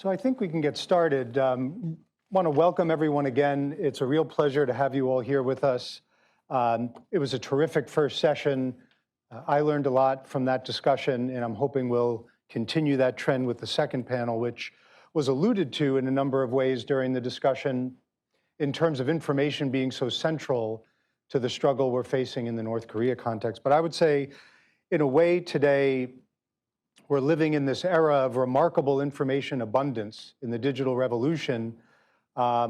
So I think we can get started. Want to welcome everyone again. It's a real pleasure to have you all here with us. It was a terrific first session. I learned a lot from that discussion, and I'm hoping we'll continue that trend with the second panel, which was alluded to in a number of ways during the discussion in terms of information being so central to the struggle we're facing in the North Korea context. But I would say, in a way today, we're living in this era of remarkable information abundance in the digital revolution,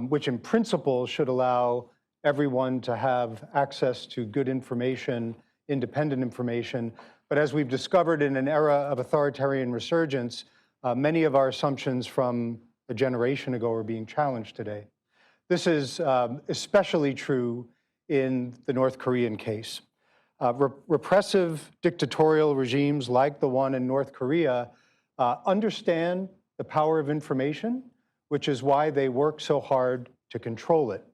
which in principle should allow everyone to have access to good information, independent information. But as we've discovered in an era of authoritarian resurgence, many of our assumptions from a generation ago are being challenged today. This is especially true in the North Korean case. Repressive dictatorial regimes like the one in North Korea understand the power of information, which is why they work so hard to control it.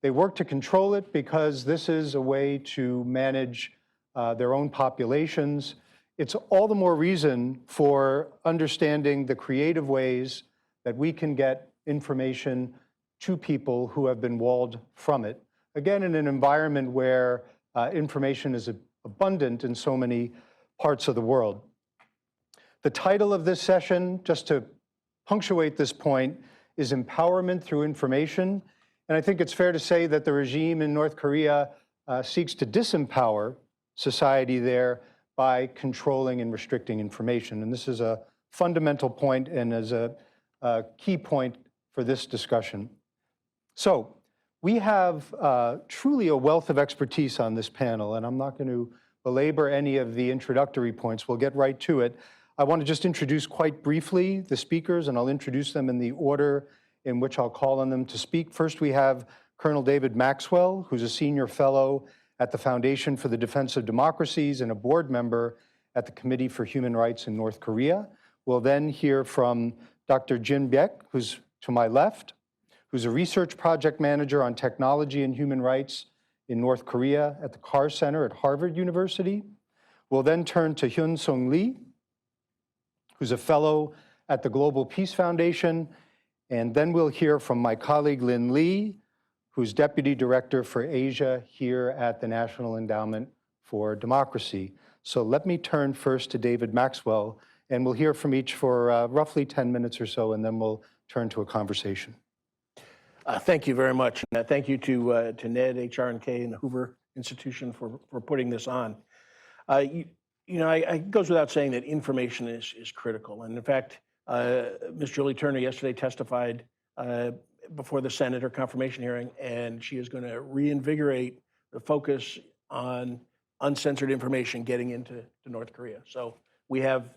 They work to control it because this is a way to manage their own populations. It's all the more reason for understanding the creative ways that we can get information to people who have been walled from it. Again, in an environment where information is abundant in so many parts of the world. The title of this session, just to punctuate this point, is Empowerment Through Information. And I think it's fair to say that the regime in North Korea seeks to disempower society there by controlling and restricting information. And this is a fundamental point and is a key point for this discussion. So we have truly a wealth of expertise on this panel, and I'm not going to belabor any of the introductory points. We'll get right to it. I want to just introduce quite briefly the speakers, and I'll introduce them in the order in which I'll call on them to speak. First, we have Colonel David Maxwell, who's a senior fellow at the Foundation for the Defense of Democracies and a board member at the Committee for Human Rights in North Korea. We'll then hear from Dr. Jieun Baek, who's to my left, who's a research project manager on technology and human rights in North Korea at the Carr Center at Harvard University. We'll then turn to Hyunseng Lee, who's a fellow at the Global Peace Foundation. And then we'll hear from my colleague Lynn Lee, who's Deputy Director for Asia here at the National Endowment for Democracy. So let me turn first to David Maxwell, and we'll hear from each for roughly 10 minutes or so, and then we'll turn to a conversation. Thank you very much. Thank you to Ned, HRNK, and the Hoover Institution for putting this on. It goes without saying that information is critical. And in fact, Ms. Julie Turner yesterday testified before the Senate, her confirmation hearing, and she is going to reinvigorate the focus on uncensored information getting into North Korea. So we have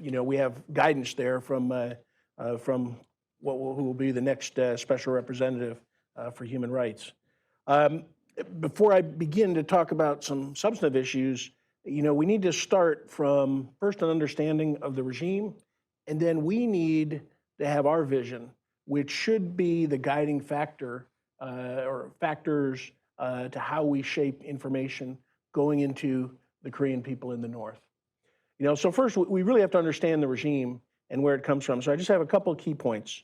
guidance there from who will be the next special representative for human rights. Before I begin to talk about some substantive issues, we need to start from first an understanding of the regime, and then we need to have our vision, which should be the guiding factor or factors to how we shape information going into the Korean people in the North. So first we really have to understand the regime and where it comes from. So I just have a couple of key points.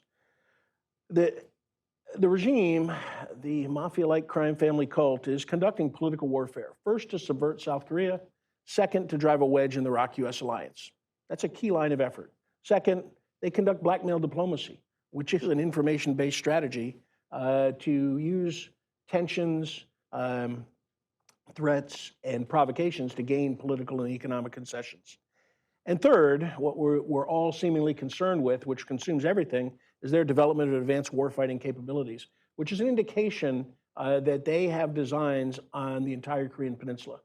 The regime, the mafia-like crime family cult, is conducting political warfare. First, to subvert South Korea. Second, to drive a wedge in the ROK-US alliance. That's a key line of effort. Second, they conduct blackmail diplomacy, which is an information-based strategy to use tensions, threats, and provocations to gain political and economic concessions. And third, what we're all seemingly concerned with, which consumes everything, is their development of advanced warfighting capabilities, which is an indication that they have designs on the entire Korean peninsula.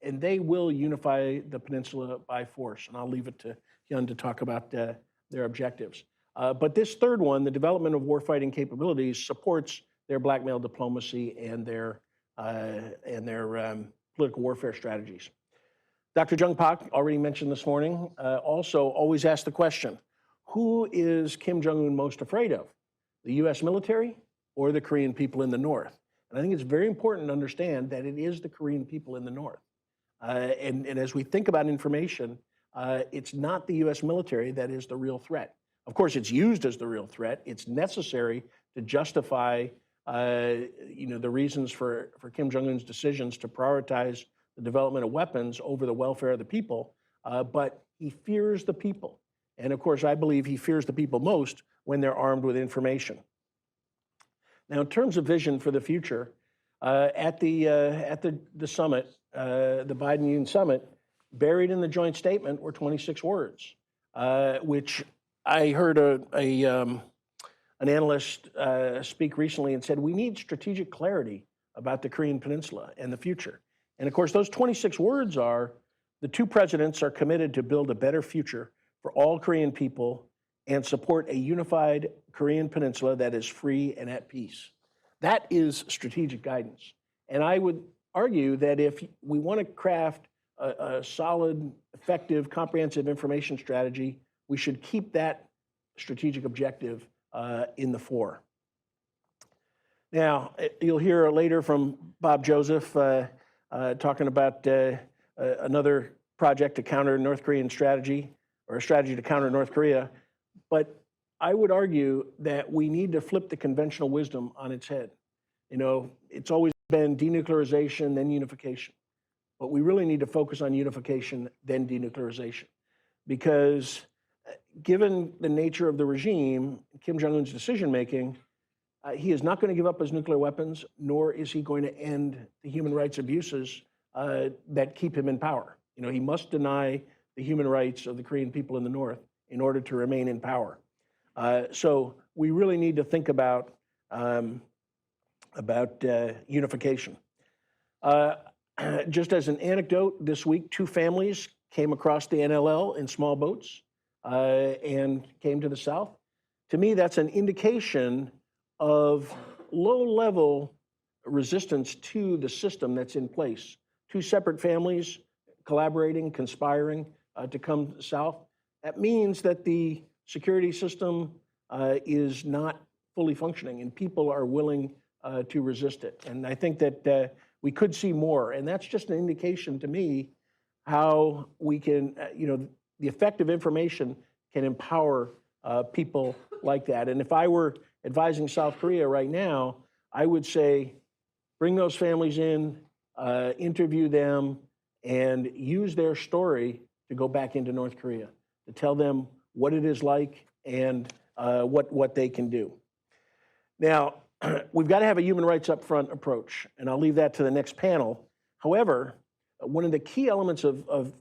And they will unify the peninsula by force. And I'll leave it to Jieun to talk about their objectives. But this third one, the development of warfighting capabilities, supports their blackmail diplomacy and their political warfare strategies. Dr. Jung Pak, already mentioned this morning, also always asked the question, who is Kim Jong-un most afraid of? The US military or the Korean people in the North? And I think it's very important to understand that it is the Korean people in the North. And as we think about information, it's not the US military that is the real threat. Of course, it's used as the real threat. It's necessary to justify the reasons for Kim Jong-un's decisions to prioritize the development of weapons over the welfare of the people, but he fears the people. And of course, I believe he fears the people most when they're armed with information. Now, in terms of vision for the future, at the summit, the Biden-Yoon summit, buried in the joint statement were 26 words, which I heard an analyst speak recently and said, we need strategic clarity about the Korean Peninsula and the future. And of course, those 26 words are, the two presidents are committed to build a better future for all Korean people and support a unified Korean Peninsula that is free and at peace. That is strategic guidance. And I would argue that if we want to craft a solid, effective, comprehensive information strategy, we should keep that strategic objective in the fore. Now, you'll hear later from Bob Joseph talking about another project to counter North Korean strategy, or a strategy to counter North Korea. But I would argue that we need to flip the conventional wisdom on its head. You know, it's always been denuclearization, then unification. But we really need to focus on unification, then denuclearization. Because given the nature of the regime, Kim Jong-un's decision-making, he is not going to give up his nuclear weapons, nor is he going to end the human rights abuses that keep him in power. You know, he must deny the human rights of the Korean people in the North in order to remain in power. So we really need to think about unification. Just as an anecdote, this week, 2 families came across the NLL in small boats and came to the South. To me, that's an indication of low-level resistance to the system that's in place. 2 separate families collaborating, conspiring to come south. That means that the security system is not fully functioning, and people are willing to resist it. And I think that we could see more, and that's just an indication to me how we can, the effective information can empower people like that. And if I were advising South Korea right now, I would say, bring those families in, interview them, and use their story to go back into North Korea, to tell them what it is like and what they can do. Now, we've got to have a human rights upfront approach, and I'll leave that to the next panel. However, one of the key elements of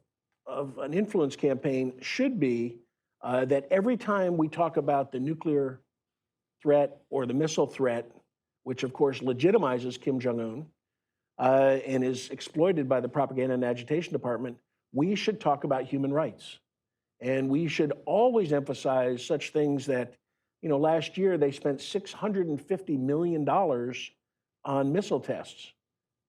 an influence campaign should be that every time we talk about the nuclear threat or the missile threat, which of course legitimizes Kim Jong-un and is exploited by the propaganda and agitation department, we should talk about human rights. And we should always emphasize such things that, last year they spent $650 million on missile tests,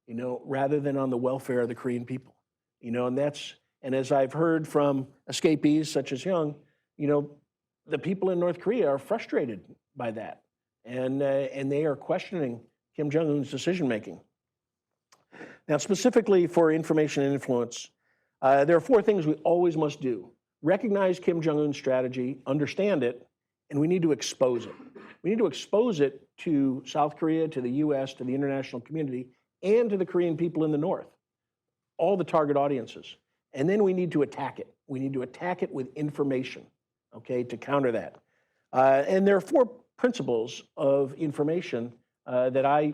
rather than on the welfare of the Korean people. And as I've heard from escapees such as Jieun, the people in North Korea are frustrated by that. And they are questioning Kim Jong-un's decision-making. Now, specifically for information and influence, there are 4 things we always must do. Recognize Kim Jong-un's strategy, understand it, and we need to expose it. We need to expose it to South Korea, to the US, to the international community, and to the Korean people in the North, all the target audiences. And then we need to attack it. We need to attack it with information, okay, to counter that. And there are 4 principles of information that I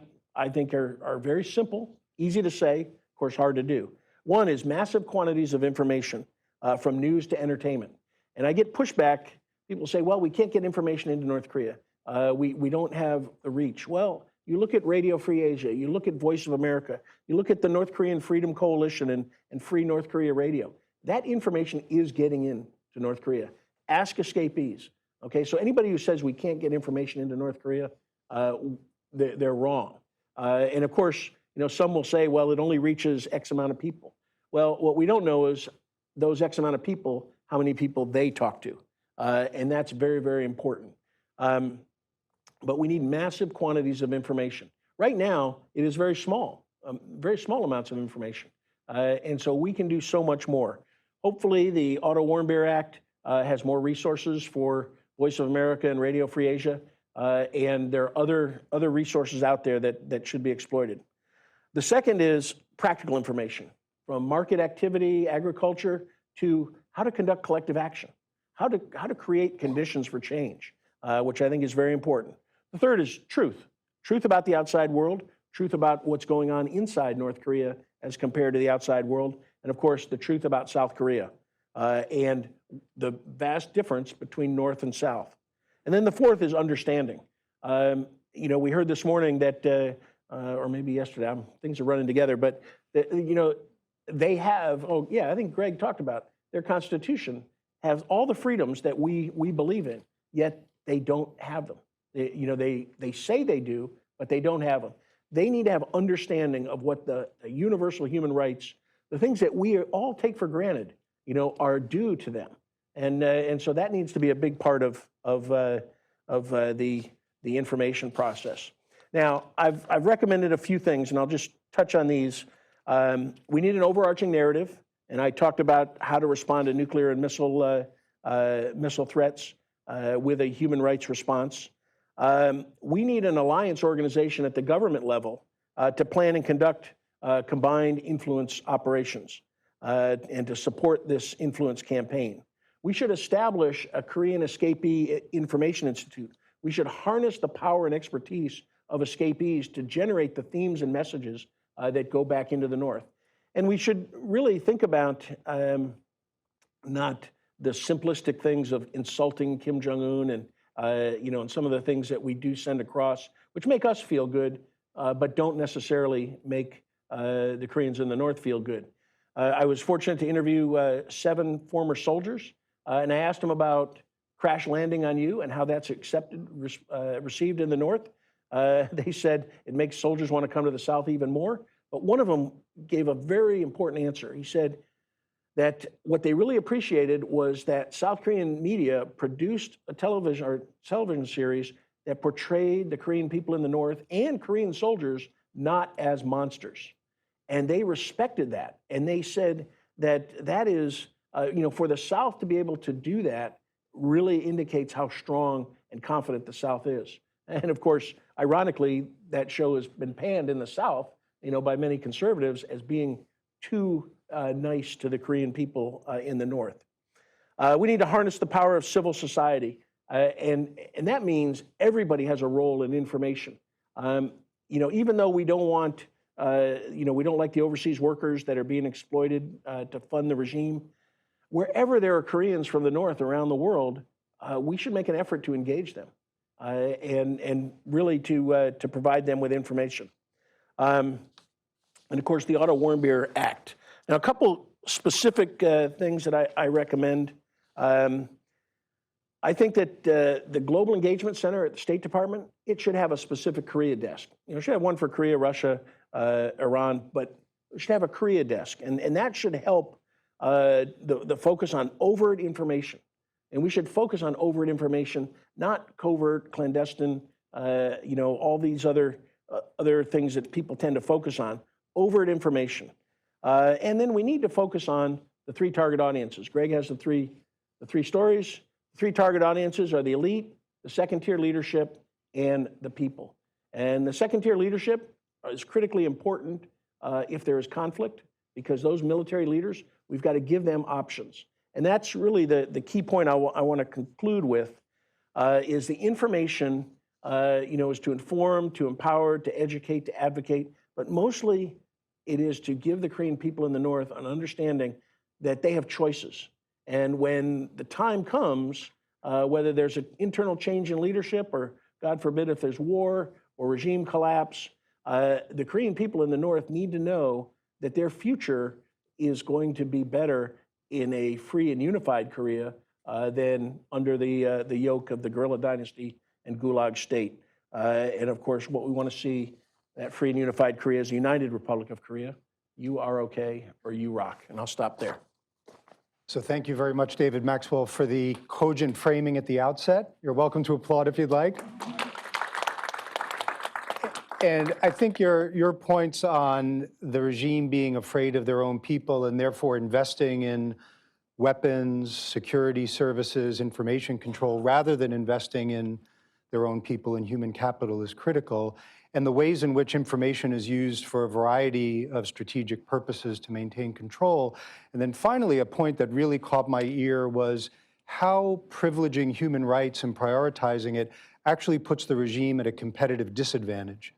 think are very simple, easy to say, of course, hard to do. One is massive quantities of information from news to entertainment. And I get pushback. People say, well, we can't get information into North Korea. We don't have the reach. Well, you look at Radio Free Asia, you look at Voice of America, you look at the North Korean Freedom Coalition and Free North Korea Radio. That information is getting into North Korea. Ask escapees. Okay, so anybody who says we can't get information into North Korea, they're wrong. And of course, some will say, well, it only reaches X amount of people. Well, what we don't know is those X amount of people, how many people they talk to. And that's very, very important. But we need massive quantities of information. Right now, it is very small amounts of information. And so we can do so much more. Hopefully, the Auto Warren Bear Act has more resources for Voice of America and Radio Free Asia, and there are other resources out there that should be exploited. The second is practical information, from market activity, agriculture, to how to conduct collective action, how to create conditions for change, which I think is very important. The third is truth about the outside world, truth about what's going on inside North Korea as compared to the outside world, and of course, the truth about South Korea and the vast difference between North and South. And then the fourth is understanding. We heard this morning that, or maybe yesterday, things are running together, but they have, I think Greg talked about, their Constitution has all the freedoms that we believe in, yet they don't have them. They say they do, but they don't have them. They need to have understanding of what the universal human rights, the things that we all take for granted, are due to them. And so that needs to be a big part of the information process. Now, I've recommended a few things, and I'll just touch on these. We need an overarching narrative, and I talked about how to respond to nuclear and missile threats with a human rights response. We need an alliance organization at the government level to plan and conduct combined influence operations and to support this influence campaign. We should establish a Korean Escapee Information Institute. We should harness the power and expertise of escapees to generate the themes and messages that go back into the North. And we should really think about not the simplistic things of insulting Kim Jong-un and some of the things that we do send across, which make us feel good, but don't necessarily make the Koreans in the North feel good. I was fortunate to interview 7 former soldiers, and I asked them about crash landing on you and how that's received in the North. They said it makes soldiers want to come to the South even more. But one of them gave a very important answer. He said that what they really appreciated was that South Korean media produced a television series that portrayed the Korean people in the North and Korean soldiers not as monsters. And they respected that. And they said that is, for the South to be able to do that really indicates how strong and confident the South is. And of course, ironically, that show has been panned in the South, by many conservatives as being too nice to the Korean people in the North. We need to harness the power of civil society. And that means everybody has a role in information. Even though we don't want, we don't like the overseas workers that are being exploited to fund the regime, wherever there are Koreans from the North around the world, we should make an effort to engage them and really to provide them with information. And of course, the Otto-Warmbier Act. Now, a couple specific things that I recommend. I think that the Global Engagement Center at the State Department, it should have a specific Korea desk. It should have one for Korea, Russia, Iran, but it should have a Korea desk. And that should help the focus on overt information. And we should focus on overt information, not covert, clandestine, all these other things that people tend to focus on, overt information. And then we need to focus on the 3 target audiences. Greg has the three stories. The 3 target audiences are the elite, the second-tier leadership, and the people. And the second-tier leadership is critically important if there is conflict, because those military leaders, we've got to give them options. And that's really the key point I want to conclude with, is the information, is to inform, to empower, to educate, to advocate, but mostly it is to give the Korean people in the North an understanding that they have choices. And when the time comes, whether there's an internal change in leadership or, God forbid, if there's war or regime collapse, the Korean people in the North need to know that their future is going to be better in a free and unified Korea than under the yoke of the guerrilla dynasty and Gulag state. And of course, what we want to see, that free and unified Korea is a united Republic of Korea. You are okay, or you rock. And I'll stop there. So thank you very much, David Maxwell, for the cogent framing at the outset. You're welcome to applaud if you'd like. And I think your points on the regime being afraid of their own people and therefore investing in weapons, security services, information control, rather than investing in their own people and human capital is critical. And the ways in which information is used for a variety of strategic purposes to maintain control. And then finally, a point that really caught my ear was how privileging human rights and prioritizing it actually puts the regime at a competitive disadvantage.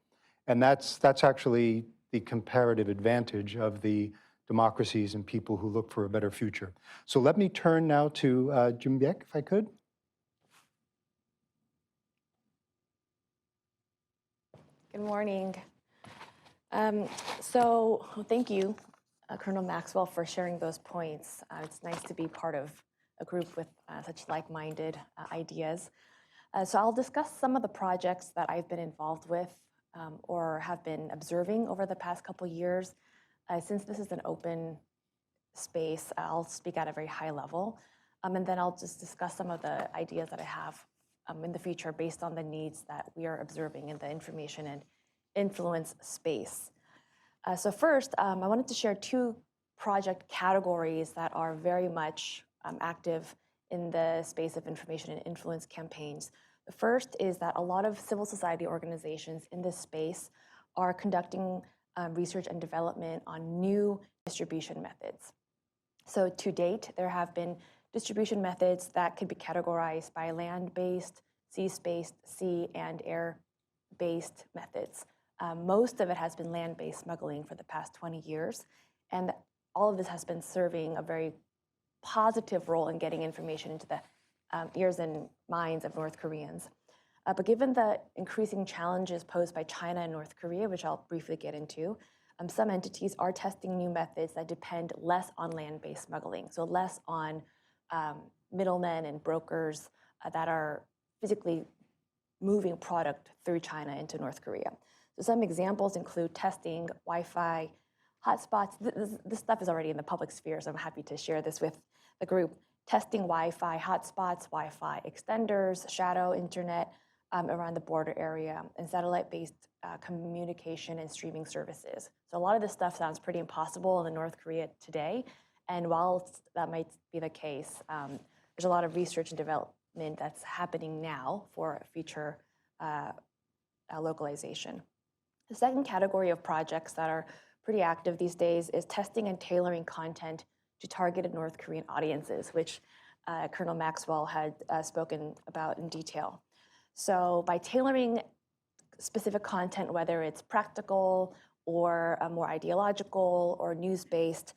And that's actually the comparative advantage of the democracies and people who look for a better future. So let me turn now to Jieun, if I could. Good morning. Thank you, Colonel Maxwell, for sharing those points. It's nice to be part of a group with such like-minded ideas. So I'll discuss some of the projects that I've been involved with or have been observing over the past couple years. Since this is an open space, I'll speak at a very high level, and then I'll just discuss some of the ideas that I have in the future based on the needs that we are observing in the information and influence space. So first, I wanted to share two project categories that are very much active in the space of information and influence campaigns. The first is that a lot of civil society organizations in this space are conducting research and development on new distribution methods. So to date, there have been distribution methods that could be categorized by land-based, sea and air-based methods. Most of it has been land-based smuggling for the past 20 years, and all of this has been serving a very positive role in getting information into the ears and minds of North Koreans. But given the increasing challenges posed by China and North Korea, which I'll briefly get into, some entities are testing new methods that depend less on land-based smuggling, so less on middlemen and brokers that are physically moving product through China into North Korea. So some examples include testing Wi-Fi hotspots. This stuff is already in the public sphere, so I'm happy to share this with the group. Testing Wi-Fi hotspots, Wi-Fi extenders, shadow internet around the border area, and satellite-based communication and streaming services. So a lot of this stuff sounds pretty impossible in North Korea today. And while that might be the case, there's a lot of research and development that's happening now for future localization. The second category of projects that are pretty active these days is testing and tailoring content to targeted North Korean audiences, which Colonel Maxwell had spoken about in detail. So by tailoring specific content, whether it's practical or more ideological or news-based,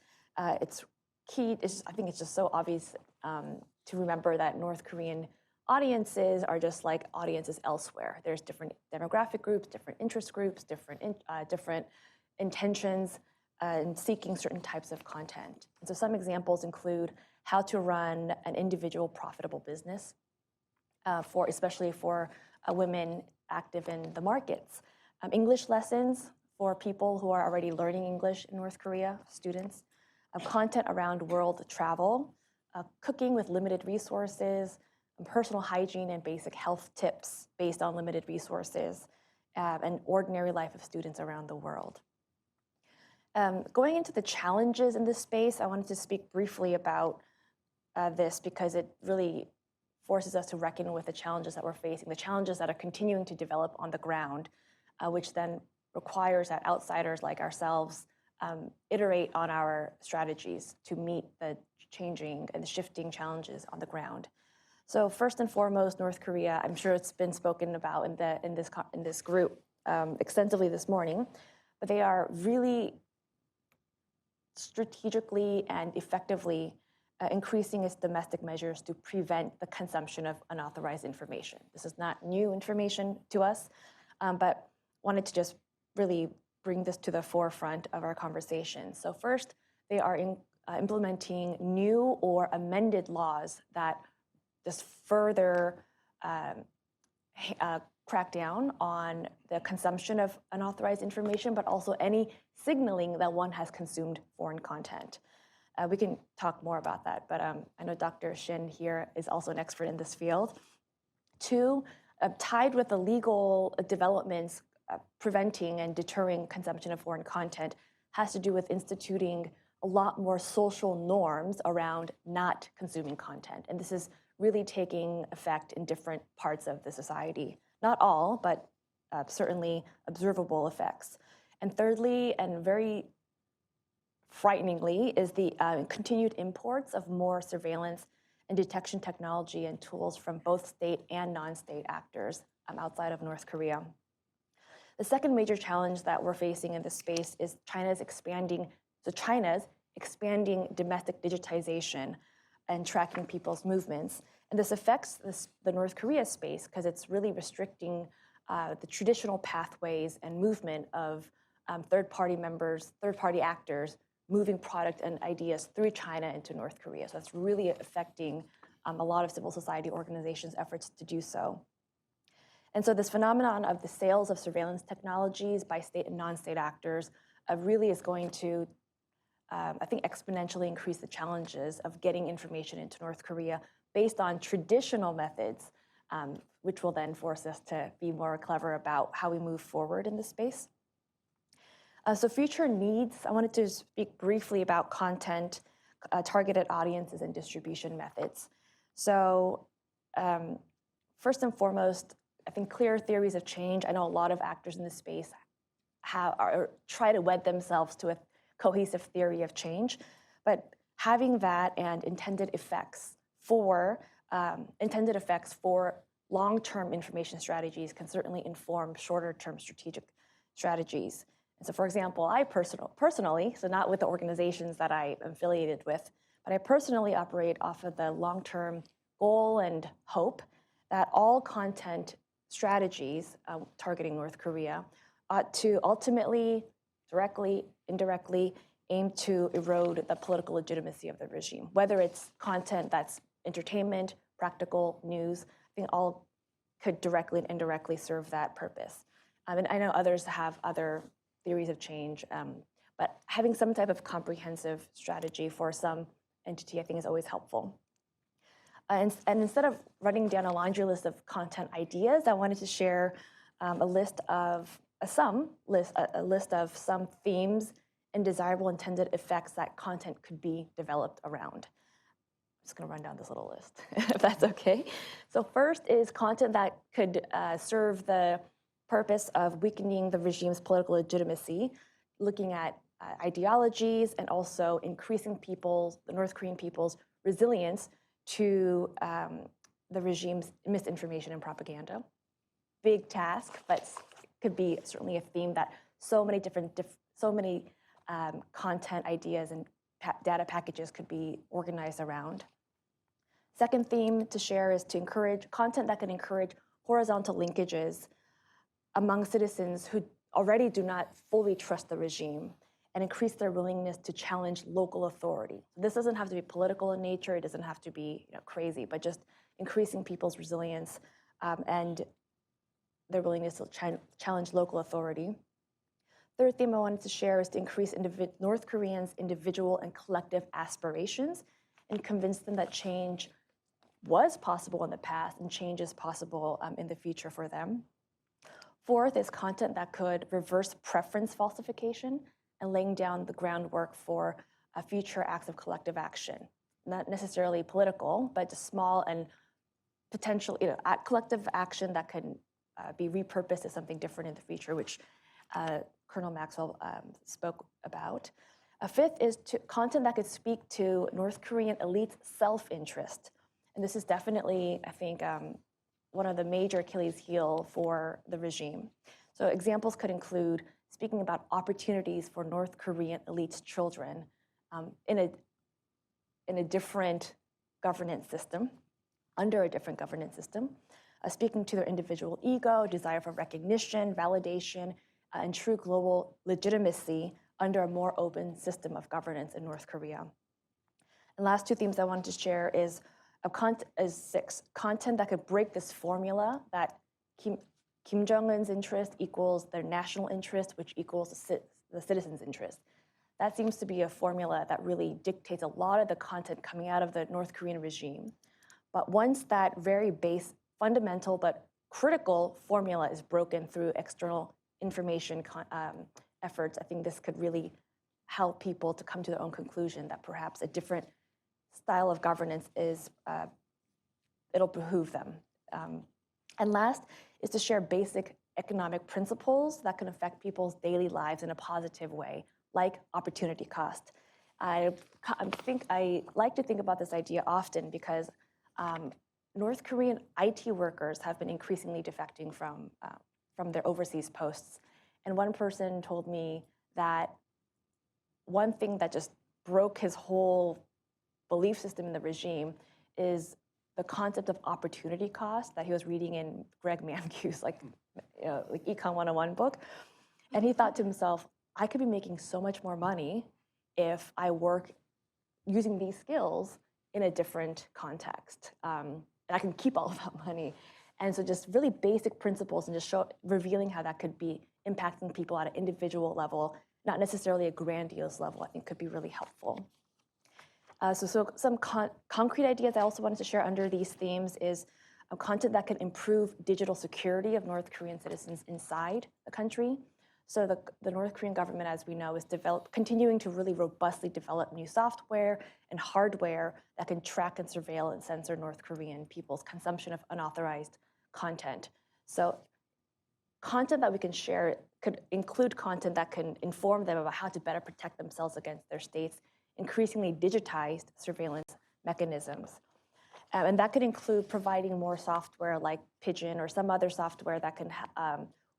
it's key. I think it's just so obvious to remember that North Korean audiences are just like audiences elsewhere. There's different demographic groups, different interest groups, different intentions in seeking certain types of content. And so some examples include how to run an individual profitable business, especially for women active in the markets. English lessons for people who are already learning English in North Korea, students. Content around world travel, cooking with limited resources, personal hygiene and basic health tips based on limited resources, and ordinary life of students around the world. Going into the challenges in this space, I wanted to speak briefly about this because it really forces us to reckon with the challenges that we're facing, the challenges that are continuing to develop on the ground, which then requires that outsiders like ourselves iterate on our strategies to meet the changing and shifting challenges on the ground. So first and foremost, North Korea, I'm sure it's been spoken about in this group extensively this morning, but they are really strategically and effectively increasing its domestic measures to prevent the consumption of unauthorized information. This is not new information to us, but wanted to just really bring this to the forefront of our conversation. So first, they are implementing new or amended laws that just further crack down on the consumption of unauthorized information, but also any signaling that one has consumed foreign content. We can talk more about that, but I know Dr. Jieun here is also an expert in this field. Two, tied with the legal developments preventing and deterring consumption of foreign content has to do with instituting a lot more social norms around not consuming content. And this is really taking effect in different parts of the society. Not all, but certainly observable effects. And thirdly, and very frighteningly, is the continued imports of more surveillance and detection technology and tools from both state and non-state actors outside of North Korea. The second major challenge that we're facing in this space is China's expanding domestic digitization and tracking people's movements. And this affects the North Korea space because it's really restricting the traditional pathways and movement of third-party actors moving product and ideas through China into North Korea. So that's really affecting a lot of civil society organizations' efforts to do so. And so this phenomenon of the sales of surveillance technologies by state and non-state actors really is going to, I think, exponentially increase the challenges of getting information into North Korea based on traditional methods, which will then force us to be more clever about how we move forward in this space. So future needs, I wanted to speak briefly about content, targeted audiences, and distribution methods. So first and foremost, I think clear theories of change. I know a lot of actors in this space try to wed themselves to a cohesive theory of change, but having that and intended effects for long-term information strategies can certainly inform shorter-term strategic strategies. And so, for example, I personally, so not with the organizations that I am affiliated with, but I personally operate off of the long-term goal and hope that all content strategies targeting North Korea ought to ultimately, directly, indirectly, aim to erode the political legitimacy of the regime, whether it's content that's entertainment, practical, news. I think all could directly and indirectly serve that purpose. And I know others have other theories of change, but having some type of comprehensive strategy for some entity, I think, is always helpful. And instead of running down a laundry list of content ideas, I wanted to share a list of some themes and desirable intended effects that content could be developed around. I'm just going to run down this little list, if that's okay. So first is content that could serve the purpose of weakening the regime's political legitimacy, looking at ideologies and also increasing the North Korean people's resilience to the regime's misinformation and propaganda. Big task, but could be certainly a theme that so many content ideas and data packages could be organized around. Second theme to share is to encourage content that can encourage horizontal linkages among citizens who already do not fully trust the regime and increase their willingness to challenge local authority. This doesn't have to be political in nature, it doesn't have to be crazy, but just increasing people's resilience and their willingness to challenge local authority. Third theme I wanted to share is to increase North Koreans' individual and collective aspirations and convince them that change was possible in the past and change is possible in the future for them. Fourth is content that could reverse preference falsification and laying down the groundwork for future acts of collective action. Not necessarily political, but just small and potential collective action that can be repurposed as something different in the future, which Colonel Maxwell spoke about. Fifth is content that could speak to North Korean elites' self-interest. And this is definitely, I think, one of the major Achilles heel for the regime. So examples could include speaking about opportunities for North Korean elites' children in a different governance system, under a different governance system, speaking to their individual ego, desire for recognition, validation, and true global legitimacy under a more open system of governance in North Korea. And last two themes I wanted to share is six, content that could break this formula that Kim Jong-un's interest equals their national interest, which equals the citizens' interest. That seems to be a formula that really dictates a lot of the content coming out of the North Korean regime. But once that very base, fundamental, but critical formula is broken through external information efforts, I think this could really help people to come to their own conclusion that perhaps a different style of governance is, it'll behoove them. And last is to share basic economic principles that can affect people's daily lives in a positive way, like opportunity cost. I like to think about this idea often because North Korean IT workers have been increasingly defecting from their overseas posts. And one person told me that one thing that just broke his whole belief system in the regime is the concept of opportunity cost that he was reading in Greg Mankiw's like Econ 101 book. And he thought to himself, I could be making so much more money if I work using these skills in a different context. And I can keep all of that money. And so just really basic principles and just revealing how that could be impacting people at an individual level, not necessarily a grandiose level, I think could be really helpful. So some concrete ideas I also wanted to share under these themes is content that can improve digital security of North Korean citizens inside the country. So the North Korean government, as we know, is continuing to really robustly develop new software and hardware that can track and surveil and censor North Korean people's consumption of unauthorized content. So content that we can share could include content that can inform them about how to better protect themselves against their state's increasingly digitized surveillance mechanisms. And that could include providing more software like Pigeon or some other software that can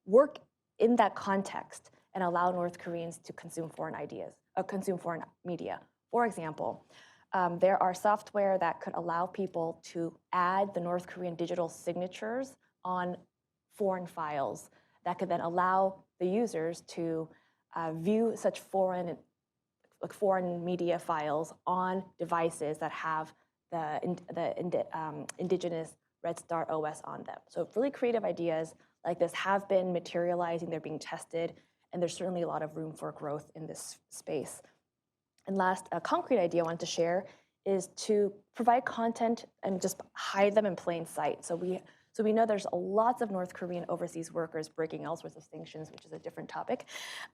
work in that context and allow North Koreans to consume foreign media. For example, there are software that could allow people to add the North Korean digital signatures on foreign files that could then allow the users to view such foreign media files on devices that have the indigenous Red Star OS on them. So really creative ideas like this have been materializing, they're being tested, and there's certainly a lot of room for growth in this space. And last, a concrete idea I wanted to share is to provide content and just hide them in plain sight. So we know there's lots of North Korean overseas workers breaking all sorts of sanctions, which is a different topic,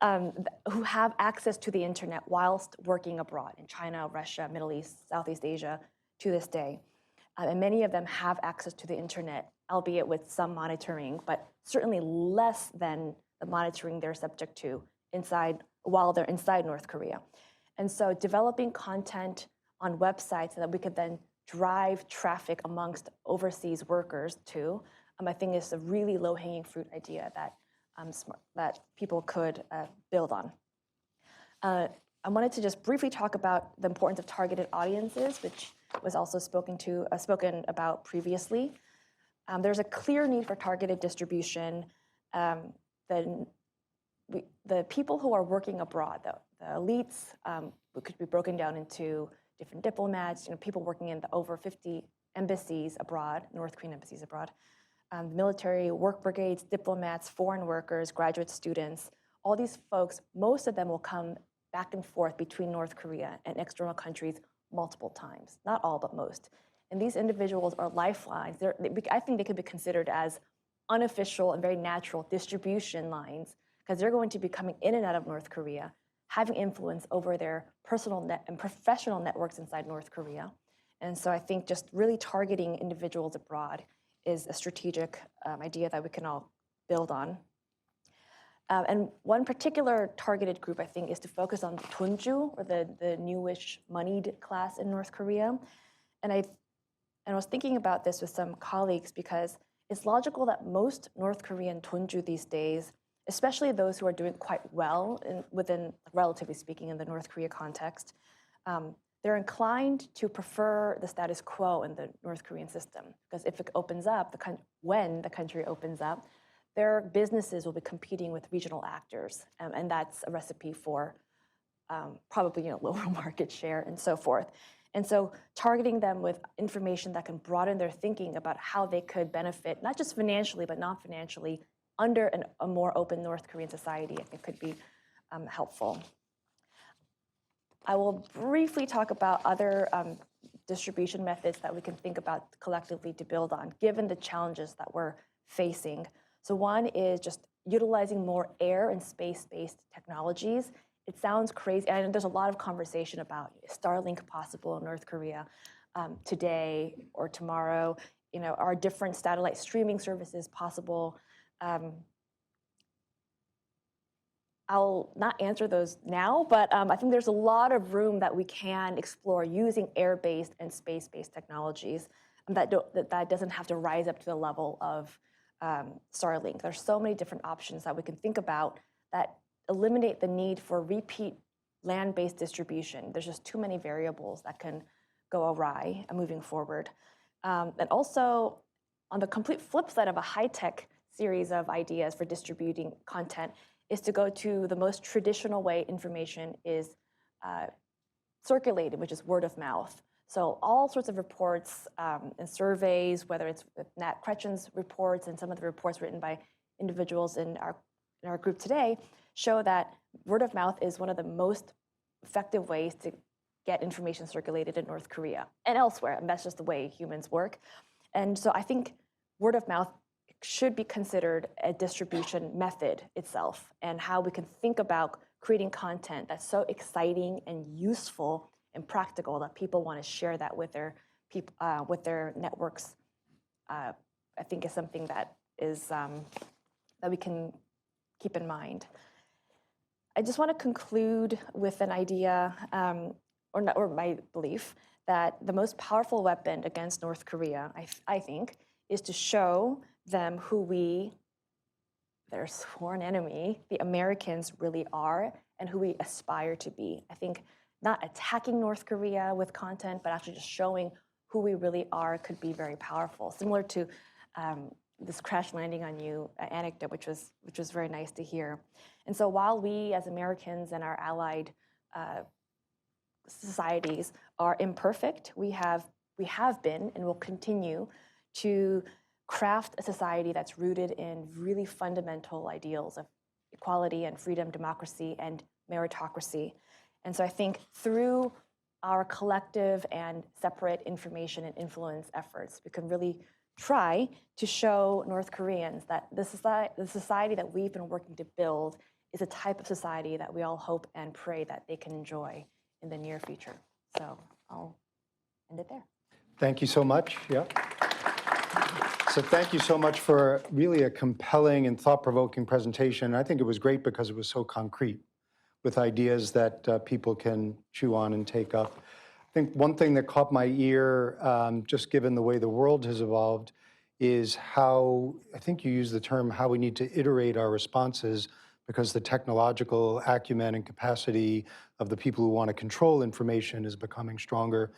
who have access to the internet whilst working abroad in China, Russia, Middle East, Southeast Asia to this day. And many of them have access to the internet, albeit with some monitoring, but certainly less than the monitoring they're subject to while they're inside North Korea. And so developing content on websites so that we could then drive traffic amongst overseas workers too, I think is a really low-hanging fruit idea that people could build on. I wanted to just briefly talk about the importance of targeted audiences, which was also spoken about previously. There's a clear need for targeted distribution. The people who are working abroad, the elites, could be broken down into different diplomats, people working in the over 50 embassies abroad, North Korean embassies abroad, military, work brigades, diplomats, foreign workers, graduate students. All these folks, most of them will come back and forth between North Korea and external countries multiple times. Not all, but most. And these individuals are lifelines. I think they could be considered as unofficial and very natural distribution lines because they're going to be coming in and out of North Korea, having influence over their personal and professional networks inside North Korea. And so I think just really targeting individuals abroad is a strategic idea that we can all build on. And one particular targeted group, I think, is to focus on Tunju, or the newish moneyed class in North Korea. And I was thinking about this with some colleagues because it's logical that most North Korean Tunju these days, especially those who are doing quite well within, relatively speaking, in the North Korea context, they're inclined to prefer the status quo in the North Korean system. Because if it opens up, when the country opens up, their businesses will be competing with regional actors. And that's a recipe for probably lower market share and so forth. And so targeting them with information that can broaden their thinking about how they could benefit, not just financially, but non-financially, under a more open North Korean society, I think could be helpful. I will briefly talk about other distribution methods that we can think about collectively to build on, given the challenges that we're facing. So one is just utilizing more air and space-based technologies it sounds crazy. And there's a lot of conversation about Starlink possible in North Korea today or tomorrow. Are different satellite streaming services possible? I'll not answer those now, but I think there's a lot of room that we can explore using air-based and space-based technologies that doesn't have to rise up to the level of Starlink. There's so many different options that we can think about that eliminate the need for repeat land-based distribution. There's just too many variables that can go awry moving forward. And also, on the complete flip side of a high-tech series of ideas for distributing content is to go to the most traditional way information is circulated, which is word of mouth. So all sorts of reports and surveys, whether it's Nat Kretchen's reports and some of the reports written by individuals in our group today, show that word of mouth is one of the most effective ways to get information circulated in North Korea and elsewhere, and that's just the way humans work. And so I think word of mouth should be considered a distribution method itself, and how we can think about creating content that's so exciting and useful and practical that people want to share that with their networks. I think is something that is that we can keep in mind. I just want to conclude with an idea, or my belief, that the most powerful weapon against North Korea, I think, is to show them who their sworn enemy, the Americans, really are, and who we aspire to be. I think not attacking North Korea with content, but actually just showing who we really are could be very powerful. Similar to this crash landing on you anecdote, which was very nice to hear. And so while we as Americans and our allied societies are imperfect, we have been and will continue to craft a society that's rooted in really fundamental ideals of equality and freedom, democracy, and meritocracy. And so I think through our collective and separate information and influence efforts, we can really try to show North Koreans that the society that we've been working to build is a type of society that we all hope and pray that they can enjoy in the near future. So I'll end it there. Thank you so much. Yeah. So thank you so much for really a compelling and thought-provoking presentation. I think it was great because it was so concrete with ideas that people can chew on and take up. I think one thing that caught my ear, just given the way the world has evolved, is how, I think you used the term, how we need to iterate our responses because the technological acumen and capacity of the people who want to control information is becoming stronger,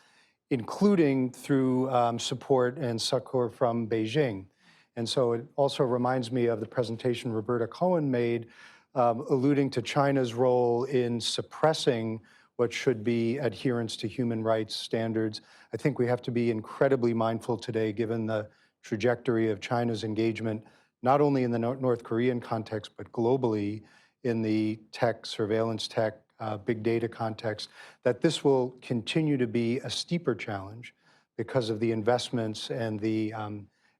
including through support and succor from Beijing. And so it also reminds me of the presentation Roberta Cohen made, alluding to China's role in suppressing what should be adherence to human rights standards. I think we have to be incredibly mindful today, given the trajectory of China's engagement, not only in the North Korean context, but globally in the tech, surveillance tech, big data context, that this will continue to be a steeper challenge because of the investments and the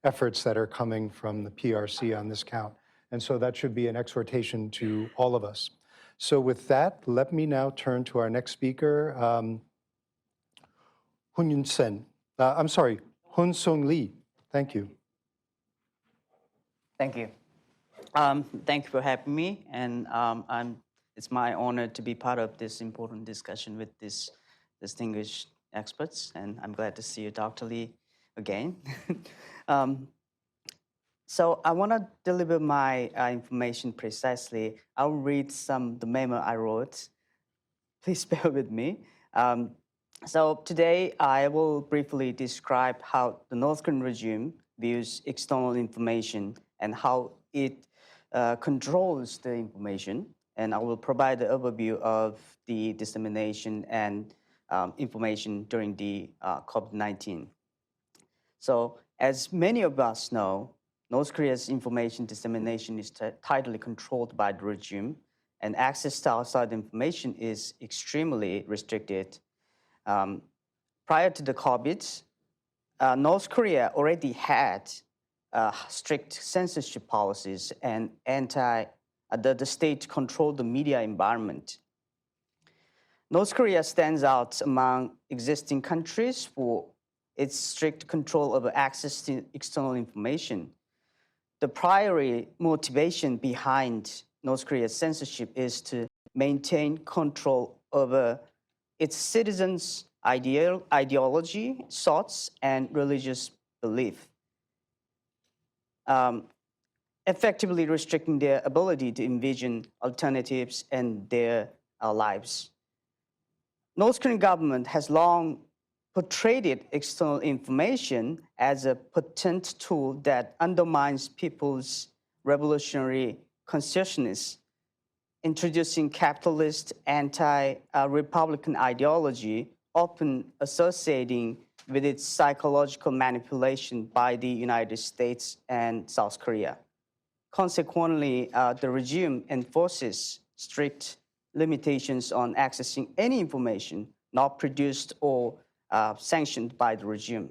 efforts that are coming from the PRC on this count. And so that should be an exhortation to all of us. So with that, let me now turn to our next speaker, Hyunseng. Hyunseng Lee. Thank you. Thank you. Thank you for having me, and it's my honor to be part of this important discussion with these distinguished experts, and I'm glad to see you, Dr. Lee, again. So I want to deliver my information precisely. I'll read the memo I wrote. Please bear with me. So today I will briefly describe how the North Korean regime views external information and how it controls the information. And I will provide the overview of the dissemination and information during the COVID-19. So as many of us know, North Korea's information dissemination is tightly controlled by the regime, and access to outside information is extremely restricted. Prior to the COVID, North Korea already had strict censorship policies and the state controlled the media environment. North Korea stands out among existing countries for its strict control over access to external information. The primary motivation behind North Korea's censorship is to maintain control over its citizens' ideology, thoughts, and religious belief, effectively restricting their ability to envision alternatives in their lives. North Korean government has long portrayed external information as a potent tool that undermines people's revolutionary consciousness, introducing capitalist anti-republican ideology, often associating with its psychological manipulation by the United States and South Korea. Consequently, the regime enforces strict limitations on accessing any information not produced or sanctioned by the regime,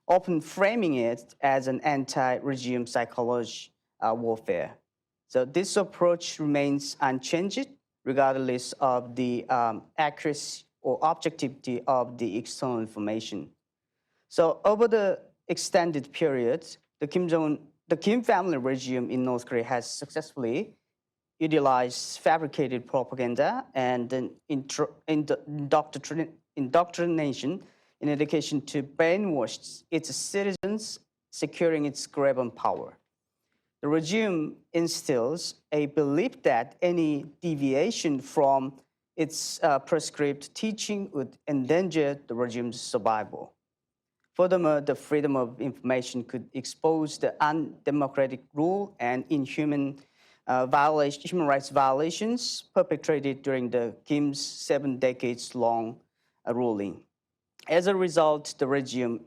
often framing it as an anti-regime psychology warfare. So this approach remains unchanged regardless of the accuracy or objectivity of the external information. So over the extended period, the Kim family regime in North Korea has successfully utilized fabricated propaganda and indoctrination in education to brainwash its citizens, securing its grab on power. The regime instills a belief that any deviation from its prescribed teaching would endanger the regime's survival. Furthermore, the freedom of information could expose the undemocratic rule and inhuman human rights violations perpetrated during the Kim's 7 decades-long ruling. As a result, the regime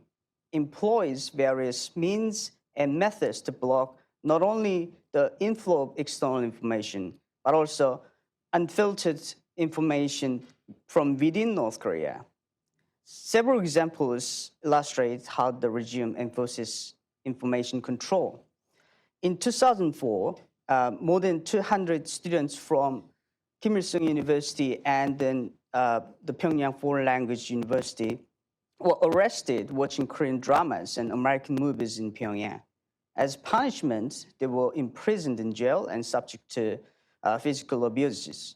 employs various means and methods to block not only the inflow of external information, but also unfiltered information from within North Korea. Several examples illustrate how the regime enforces information control. In 2004, more than 200 students from Kim Il-sung University and then the Pyongyang Foreign Language University were arrested watching Korean dramas and American movies in Pyongyang. As punishment, they were imprisoned in jail and subject to physical abuses.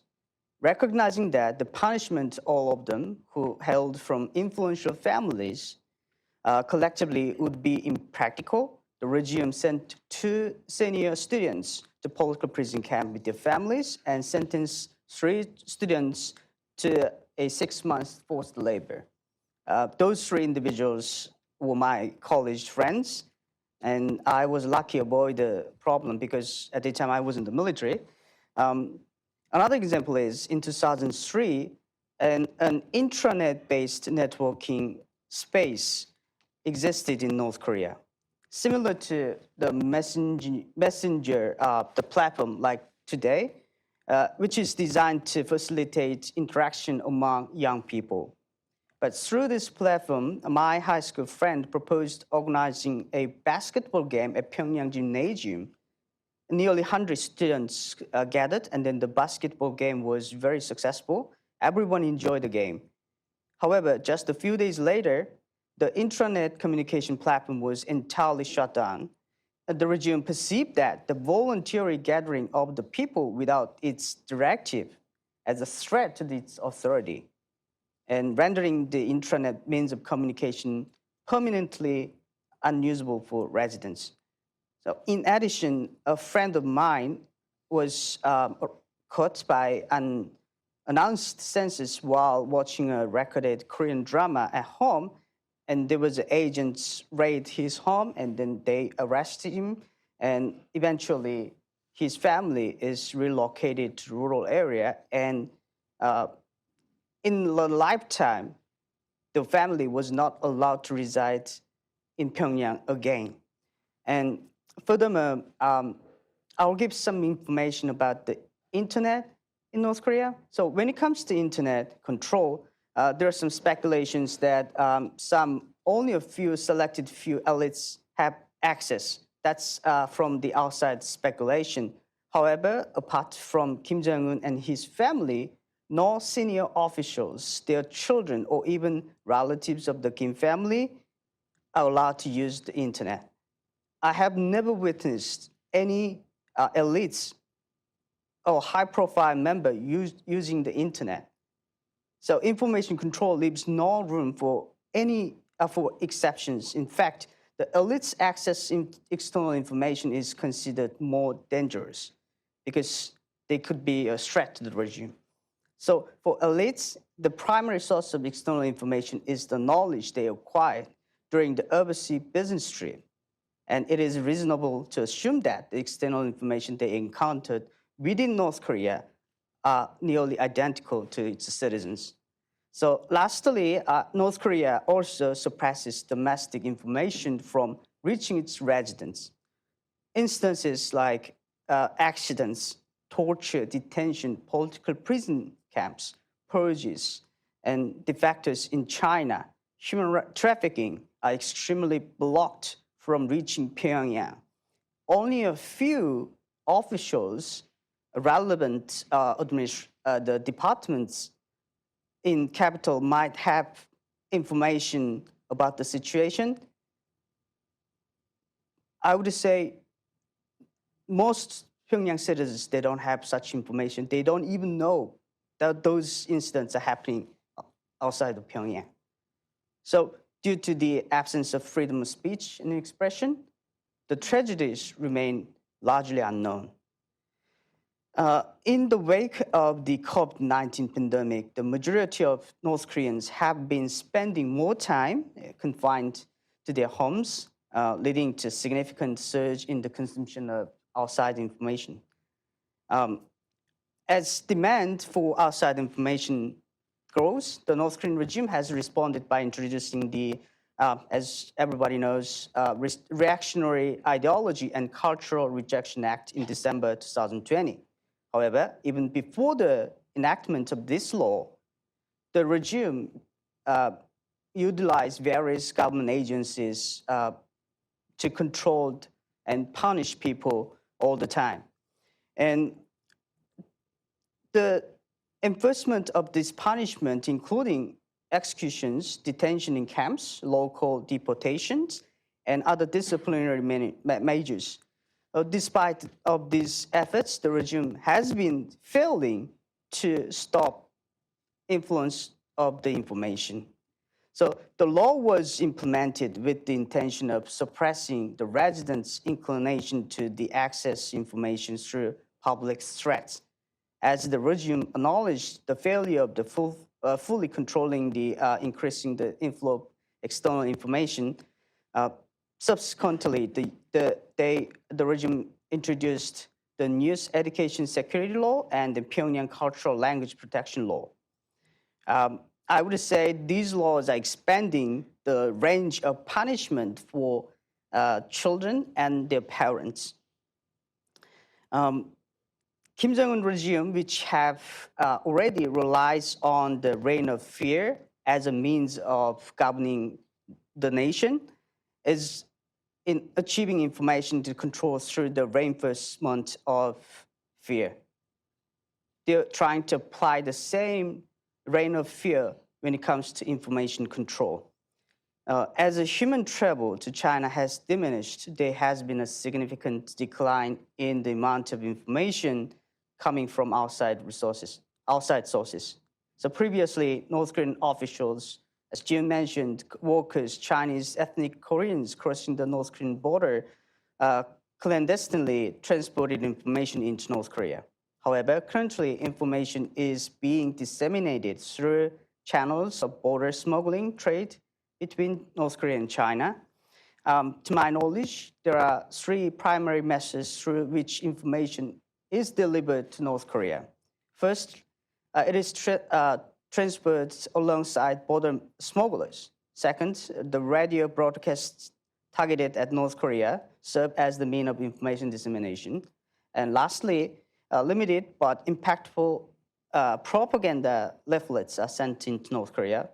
Recognizing that the punishment all of them who hailed from influential families collectively would be impractical, the regime sent 2 senior students to political prison camp with their families and sentenced 3 students to a 6-month forced labor. Those 3 individuals were my college friends, and I was lucky to avoid the problem because at the time I was in the military. Another example is in 2003, an intranet-based networking space existed in North Korea. Similar to the messenger the platform like today, which is designed to facilitate interaction among young people. But through this platform, my high school friend proposed organizing a basketball game at Pyongyang Gymnasium. Nearly 100 students gathered, and then the basketball game was very successful. Everyone enjoyed the game. However, just a few days later, the intranet communication platform was entirely shut down. And the regime perceived that the voluntary gathering of the people without its directive as a threat to its authority, and rendering the intranet means of communication permanently unusable for residents. So in addition, a friend of mine was caught by an unannounced census while watching a recorded Korean drama at home, and there was agents raid his home, and then they arrested him, and eventually his family is relocated to rural area, and in the lifetime, the family was not allowed to reside in Pyongyang again. And furthermore, I'll give some information about the internet in North Korea. So when it comes to internet control, there are some speculations that only a few selected few elites have access. That's from the outside speculation. However, apart from Kim Jong-un and his family, nor senior officials, their children, or even relatives of the Kim family are allowed to use the internet. I have never witnessed any elites or high-profile member using the internet. So information control leaves no room for for exceptions. In fact, the elites' access to external information is considered more dangerous because they could be a threat to the regime. So for elites, the primary source of external information is the knowledge they acquired during the overseas business trip. And it is reasonable to assume that the external information they encountered within North Korea are nearly identical to its citizens. So lastly, North Korea also suppresses domestic information from reaching its residents. Instances like accidents, torture, detention, political prison camps, purges, and defectors in China, human trafficking are extremely blocked from reaching Pyongyang. Only a few officials, relevant the departments in capital might have information about the situation. I would say most Pyongyang citizens, they don't have such information. They don't even know that those incidents are happening outside of Pyongyang. So due to the absence of freedom of speech and expression, the tragedies remain largely unknown. In the wake of the COVID-19 pandemic, the majority of North Koreans have been spending more time confined to their homes, leading to significant surge in the consumption of outside information. As demand for outside information grows, the North Korean regime has responded by introducing the, as everybody knows, Reactionary Ideology and Cultural Rejection Act in December 2020. However, even before the enactment of this law, the regime utilized various government agencies to control and punish people all the time. And the enforcement of this punishment, including executions, detention in camps, local deportations, and other disciplinary measures. Despite of these efforts, the regime has been failing to stop influence of the information. So the law was implemented with the intention of suppressing the residents' inclination to the access information through public threats. As the regime acknowledged the failure of the fully controlling the increasing the inflow of external information, subsequently the regime introduced the News Education Security Law and the Pyongyang Cultural Language Protection Law. I would say these laws are expanding the range of punishment for children and their parents. Kim Jong-un regime, which have already relies on the reign of fear as a means of governing the nation, is in achieving information to control through the reinforcement of fear. They're trying to apply the same reign of fear when it comes to information control. As a human travel to China has diminished, there has been a significant decline in the amount of information coming from outside sources. So previously, North Korean officials, as Jieun mentioned, workers, Chinese ethnic Koreans crossing the North Korean border clandestinely transported information into North Korea. However, currently information is being disseminated through channels of border smuggling trade between North Korea and China. To my knowledge, there are three primary methods through which information is delivered to North Korea. First, it is transferred alongside border smugglers. Second, the radio broadcasts targeted at North Korea serve as the means of information dissemination. And lastly, limited but impactful propaganda leaflets are sent into North Korea.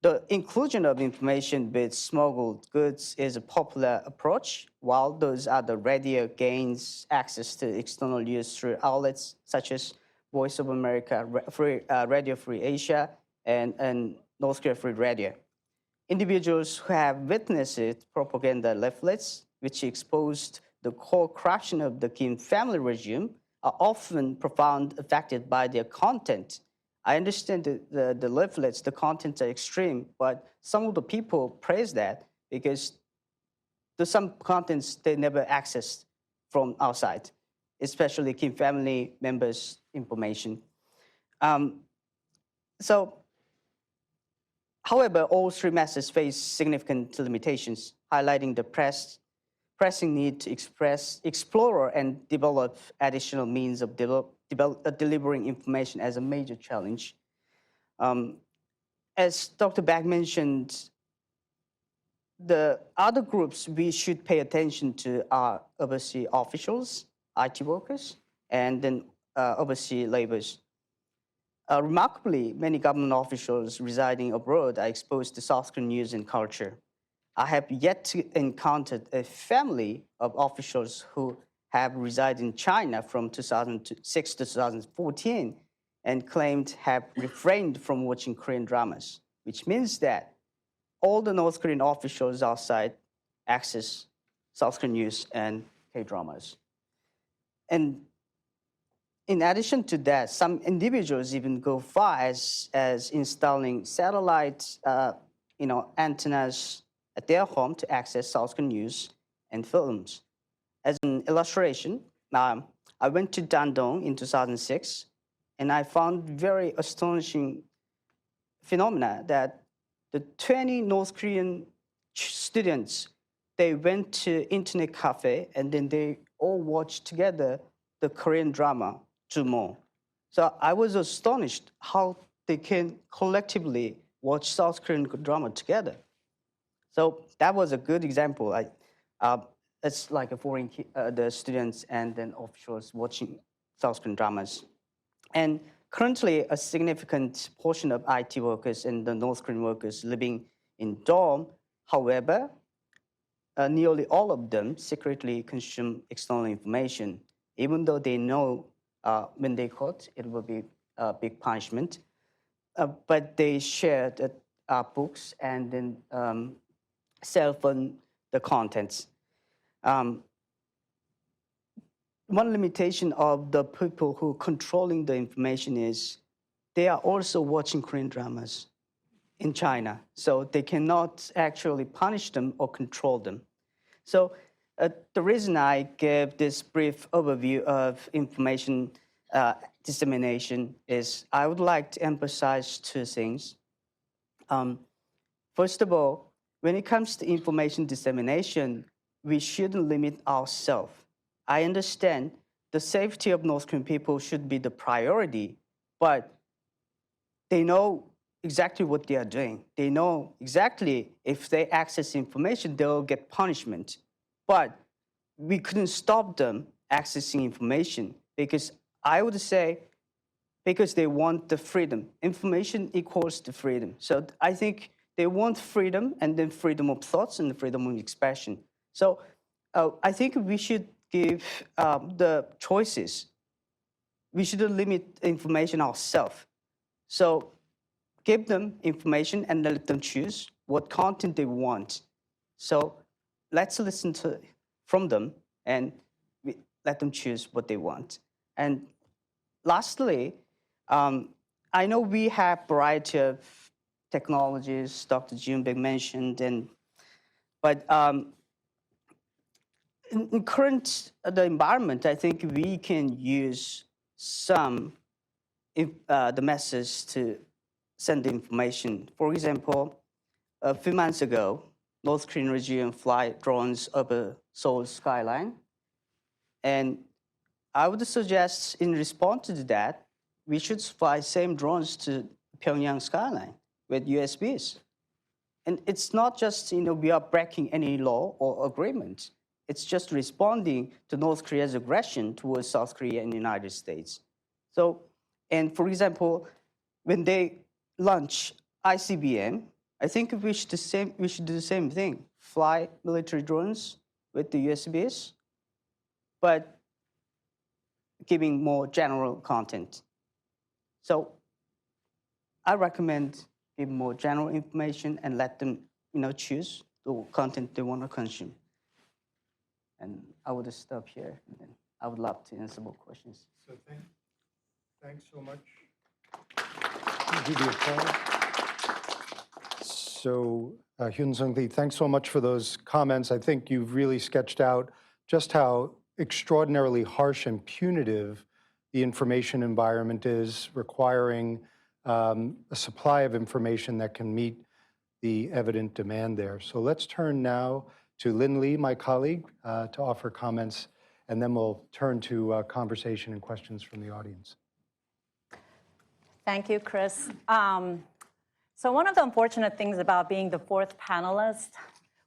The inclusion of information with smuggled goods is a popular approach, while those other radio gains access to external use through outlets such as Voice of America, Radio Free Asia, and North Korea Free Radio. Individuals who have witnessed propaganda leaflets which exposed the core corruption of the Kim family regime are often profoundly affected by their content. I understand the leaflets, the contents are extreme, but some of the people praise that because there's some contents they never accessed from outside, especially Kim family members' information. However, all three methods face significant limitations, highlighting the pressing need to explore and develop additional means of delivering information as a major challenge. As Dr. Baek mentioned, the other groups we should pay attention to are overseas officials, IT workers, and then overseas laborers. Remarkably, many government officials residing abroad are exposed to South Korean news and culture. I have yet to encounter a family of officials who have resided in China from 2006 to 2014 and claimed have refrained from watching Korean dramas, which means that all the North Korean officials outside access South Korean news and K-dramas. And in addition to that, some individuals even go far as installing satellite antennas at their home to access South Korean news and films. As an illustration, I went to Dandong in 2006, and I found very astonishing phenomena that the 20 North Korean students, they went to internet cafe, and then they all watched together the Korean drama, Jumo. So I was astonished how they can collectively watch South Korean drama together. So that was a good example. It's like a foreign the students and then officials watching South Korean dramas. And currently, a significant portion of IT workers and the North Korean workers living in dorm. However, nearly all of them secretly consume external information, even though they know when they caught, it will be a big punishment. But they share the books and then cell phone the contents. One limitation of the people who are controlling the information is they are also watching Korean dramas in China, so they cannot actually punish them or control them. So the reason I gave this brief overview of information dissemination is I would like to emphasize two things. First of all, when it comes to information dissemination, we shouldn't limit ourselves. I understand the safety of North Korean people should be the priority, but they know exactly what they are doing. They know exactly if they access information, they'll get punishment. But we couldn't stop them accessing information because I would say because they want the freedom. Information equals the freedom. So I think they want freedom and then freedom of thoughts and freedom of expression. So I think we should give the choices. We shouldn't limit information ourselves. So give them information and let them choose what content they want. So let's listen from them and let them choose what they want. And lastly, I know we have a variety of technologies Dr. Jieun mentioned, but in current the environment, I think we can use some the methods to send information. For example, a few months ago, North Korean regime fly drones over Seoul skyline, and I would suggest in response to that, we should fly same drones to Pyongyang skyline with USBs. And it's not just we are breaking any law or agreement. It's just responding to North Korea's aggression towards South Korea and the United States. So, and for example, when they launch ICBM, I think we should do the same thing. Fly military drones with the USBs, but giving more general content. So I recommend give more general information and let them, choose the content they want to consume. And I would stop here, and then I would love to answer more questions. So thanks so much. Give you applause. So Hyunseng Lee, thanks so much for those comments. I think you've really sketched out just how extraordinarily harsh and punitive the information environment is, requiring a supply of information that can meet the evident demand there. So let's turn now to Lynn Lee, my colleague, to offer comments, and then we'll turn to conversation and questions from the audience. Thank you, Chris. So one of the unfortunate things about being the fourth panelist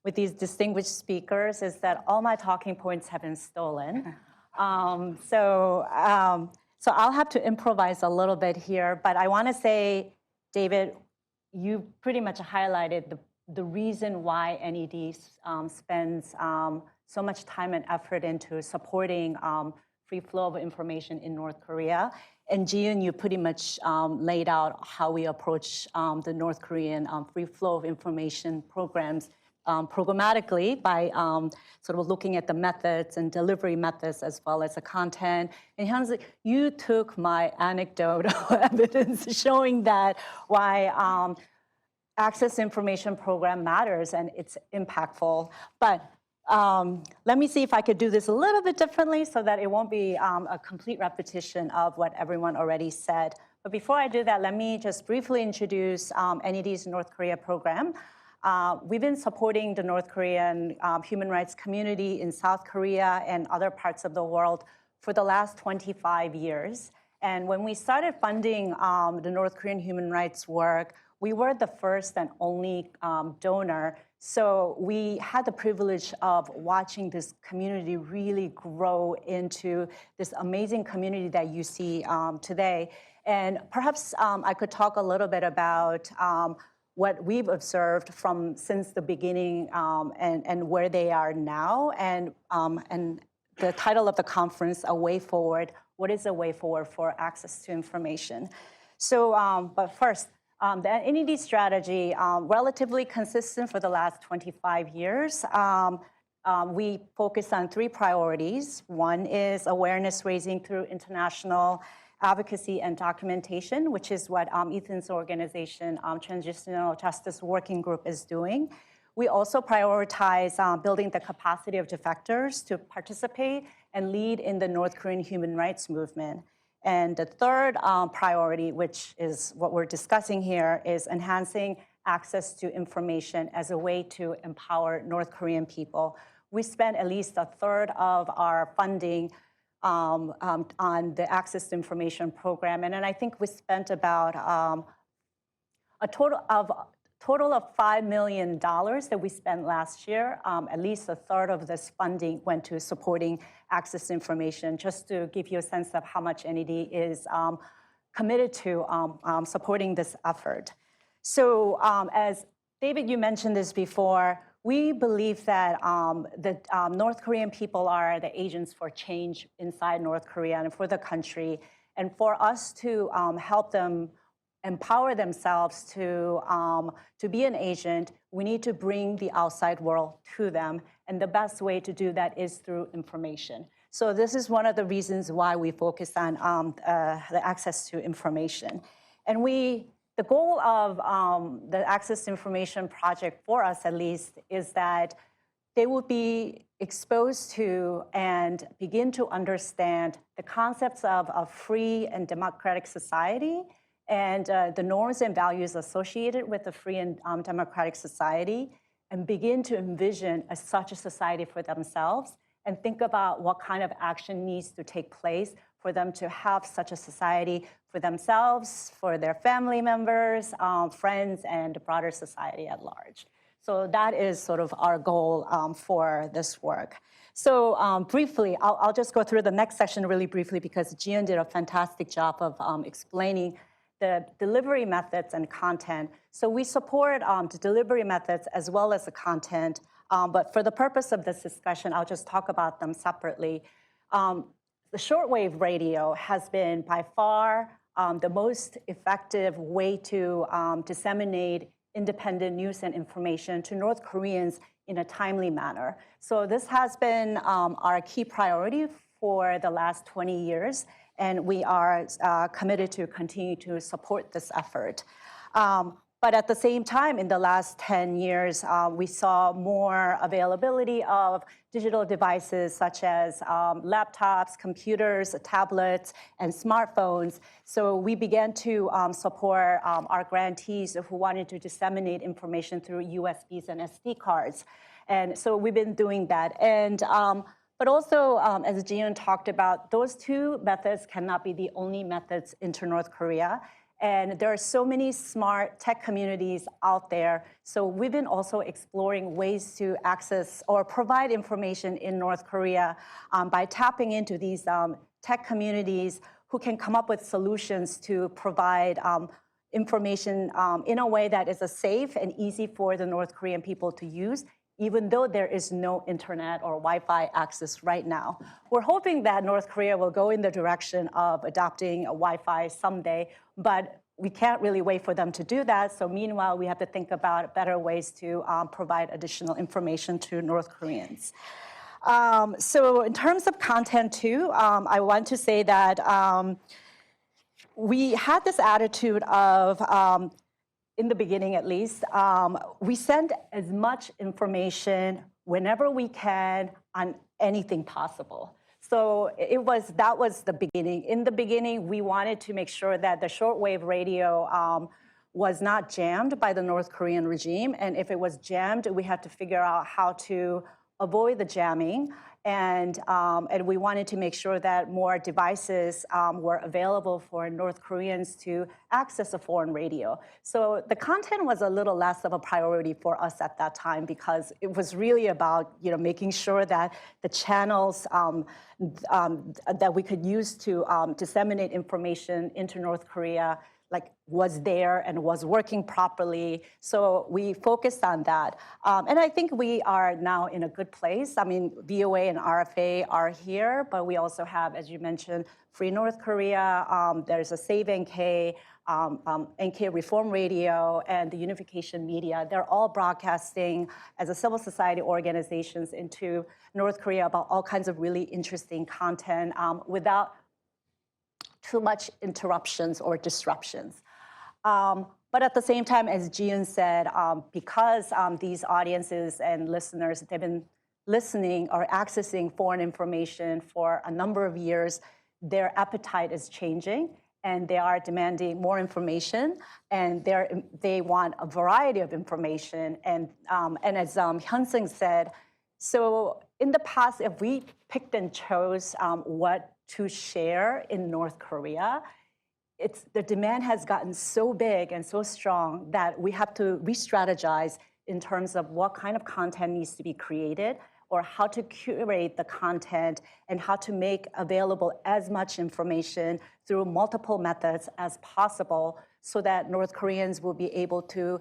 with these distinguished speakers is that all my talking points have been stolen. So I'll have to improvise a little bit here, but I want to say, David, you pretty much highlighted the reason why NED spends so much time and effort into supporting free flow of information in North Korea. And Jieun, you pretty much laid out how we approach the North Korean free flow of information programs programmatically by sort of looking at the methods and delivery methods as well as the content. And Hyunseng, you took my anecdote evidence showing that why access information program matters and it's impactful. But let me see if I could do this a little bit differently so that it won't be a complete repetition of what everyone already said. But before I do that, let me just briefly introduce NED's North Korea program. We've been supporting the North Korean human rights community in South Korea and other parts of the world for the last 25 years. And when we started funding the North Korean human rights work, we were the first and only donor. So we had the privilege of watching this community really grow into this amazing community that you see today. And perhaps I could talk a little bit about what we've observed since the beginning and where they are now. And the title of the conference, A Way Forward, what is a way forward for access to information? So, but first, the NED strategy, relatively consistent for the last 25 years. We focus on 3 priorities. One is awareness raising through international advocacy and documentation, which is what Ethan's organization, Transitional Justice Working Group, is doing. We also prioritize building the capacity of defectors to participate and lead in the North Korean human rights movement. And the third priority, which is what we're discussing here, is enhancing access to information as a way to empower North Korean people. We spend at least a third of our funding on the Access to Information program. And then I think we spent about a total of $5 million that we spent last year. At least a third of this funding went to supporting access to information, just to give you a sense of how much NED is committed to supporting this effort. So as David, you mentioned this before, we believe that the North Korean people are the agents for change inside North Korea and for the country. And for us to help them empower themselves to be an agent, we need to bring the outside world to them. And the best way to do that is through information. So this is one of the reasons why we focus on the access to information. And the goal of the Access to Information project, for us at least, is that they will be exposed to and begin to understand the concepts of a free and democratic society and the norms and values associated with a free and democratic society, and begin to envision such a society for themselves and think about what kind of action needs to take place for them to have such a society for themselves, for their family members, friends, and the broader society at large. So that is sort of our goal for this work. So briefly, I'll just go through the next section really briefly because Jieun did a fantastic job of explaining the delivery methods and content. So we support the delivery methods as well as the content, but for the purpose of this discussion, I'll just talk about them separately. The shortwave radio has been by far the most effective way to disseminate independent news and information to North Koreans in a timely manner. So this has been our key priority for the last 20 years, and we are committed to continue to support this effort. But at the same time, in the last 10 years, we saw more availability of digital devices such as laptops, computers, tablets, and smartphones. So we began to support our grantees who wanted to disseminate information through USBs and SD cards. And so we've been doing that. And but also, as Jieun talked about, those two methods cannot be the only methods into North Korea. And there are so many smart tech communities out there. So we've been also exploring ways to access or provide information in North Korea by tapping into these tech communities who can come up with solutions to provide information in a way that is safe and easy for the North Korean people to use, even though there is no internet or Wi-Fi access right now. We're hoping that North Korea will go in the direction of adopting a Wi-Fi someday, but we can't really wait for them to do that. So meanwhile, we have to think about better ways to provide additional information to North Koreans. So in terms of content too, I want to say that we had this attitude of, in the beginning at least, we send as much information whenever we can on anything possible. So that was the beginning. In the beginning, we wanted to make sure that the shortwave radio was not jammed by the North Korean regime. And if it was jammed, we had to figure out how to avoid the jamming. And we wanted to make sure that more devices were available for North Koreans to access a foreign radio. So the content was a little less of a priority for us at that time because it was really about making sure that the channels that we could use to disseminate information into North Korea was there and was working properly. So we focused on that. And I think we are now in a good place. I mean, VOA and RFA are here, but we also have, as you mentioned, Free North Korea. There's a Save NK, NK Reform Radio, and the Unification Media. They're all broadcasting as a civil society organizations into North Korea about all kinds of really interesting content without too much interruptions or disruptions. But at the same time, as Jieun said, because these audiences and listeners, they've been listening or accessing foreign information for a number of years, their appetite is changing and they are demanding more information and they want a variety of information. And as Hyunseng said, so in the past, if we picked and chose what to share in North Korea, the demand has gotten so big and so strong that we have to re-strategize in terms of what kind of content needs to be created or how to curate the content and how to make available as much information through multiple methods as possible so that North Koreans will be able to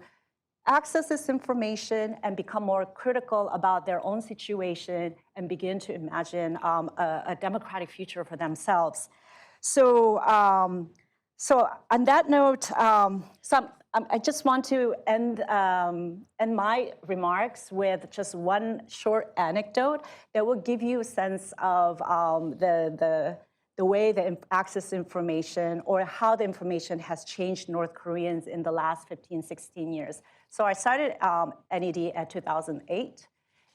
access this information and become more critical about their own situation and begin to imagine a democratic future for themselves. So on that note, I just want to end my remarks with just one short anecdote that will give you a sense of the way they access information or how the information has changed North Koreans in the last 15, 16 years. So I started NED at 2008.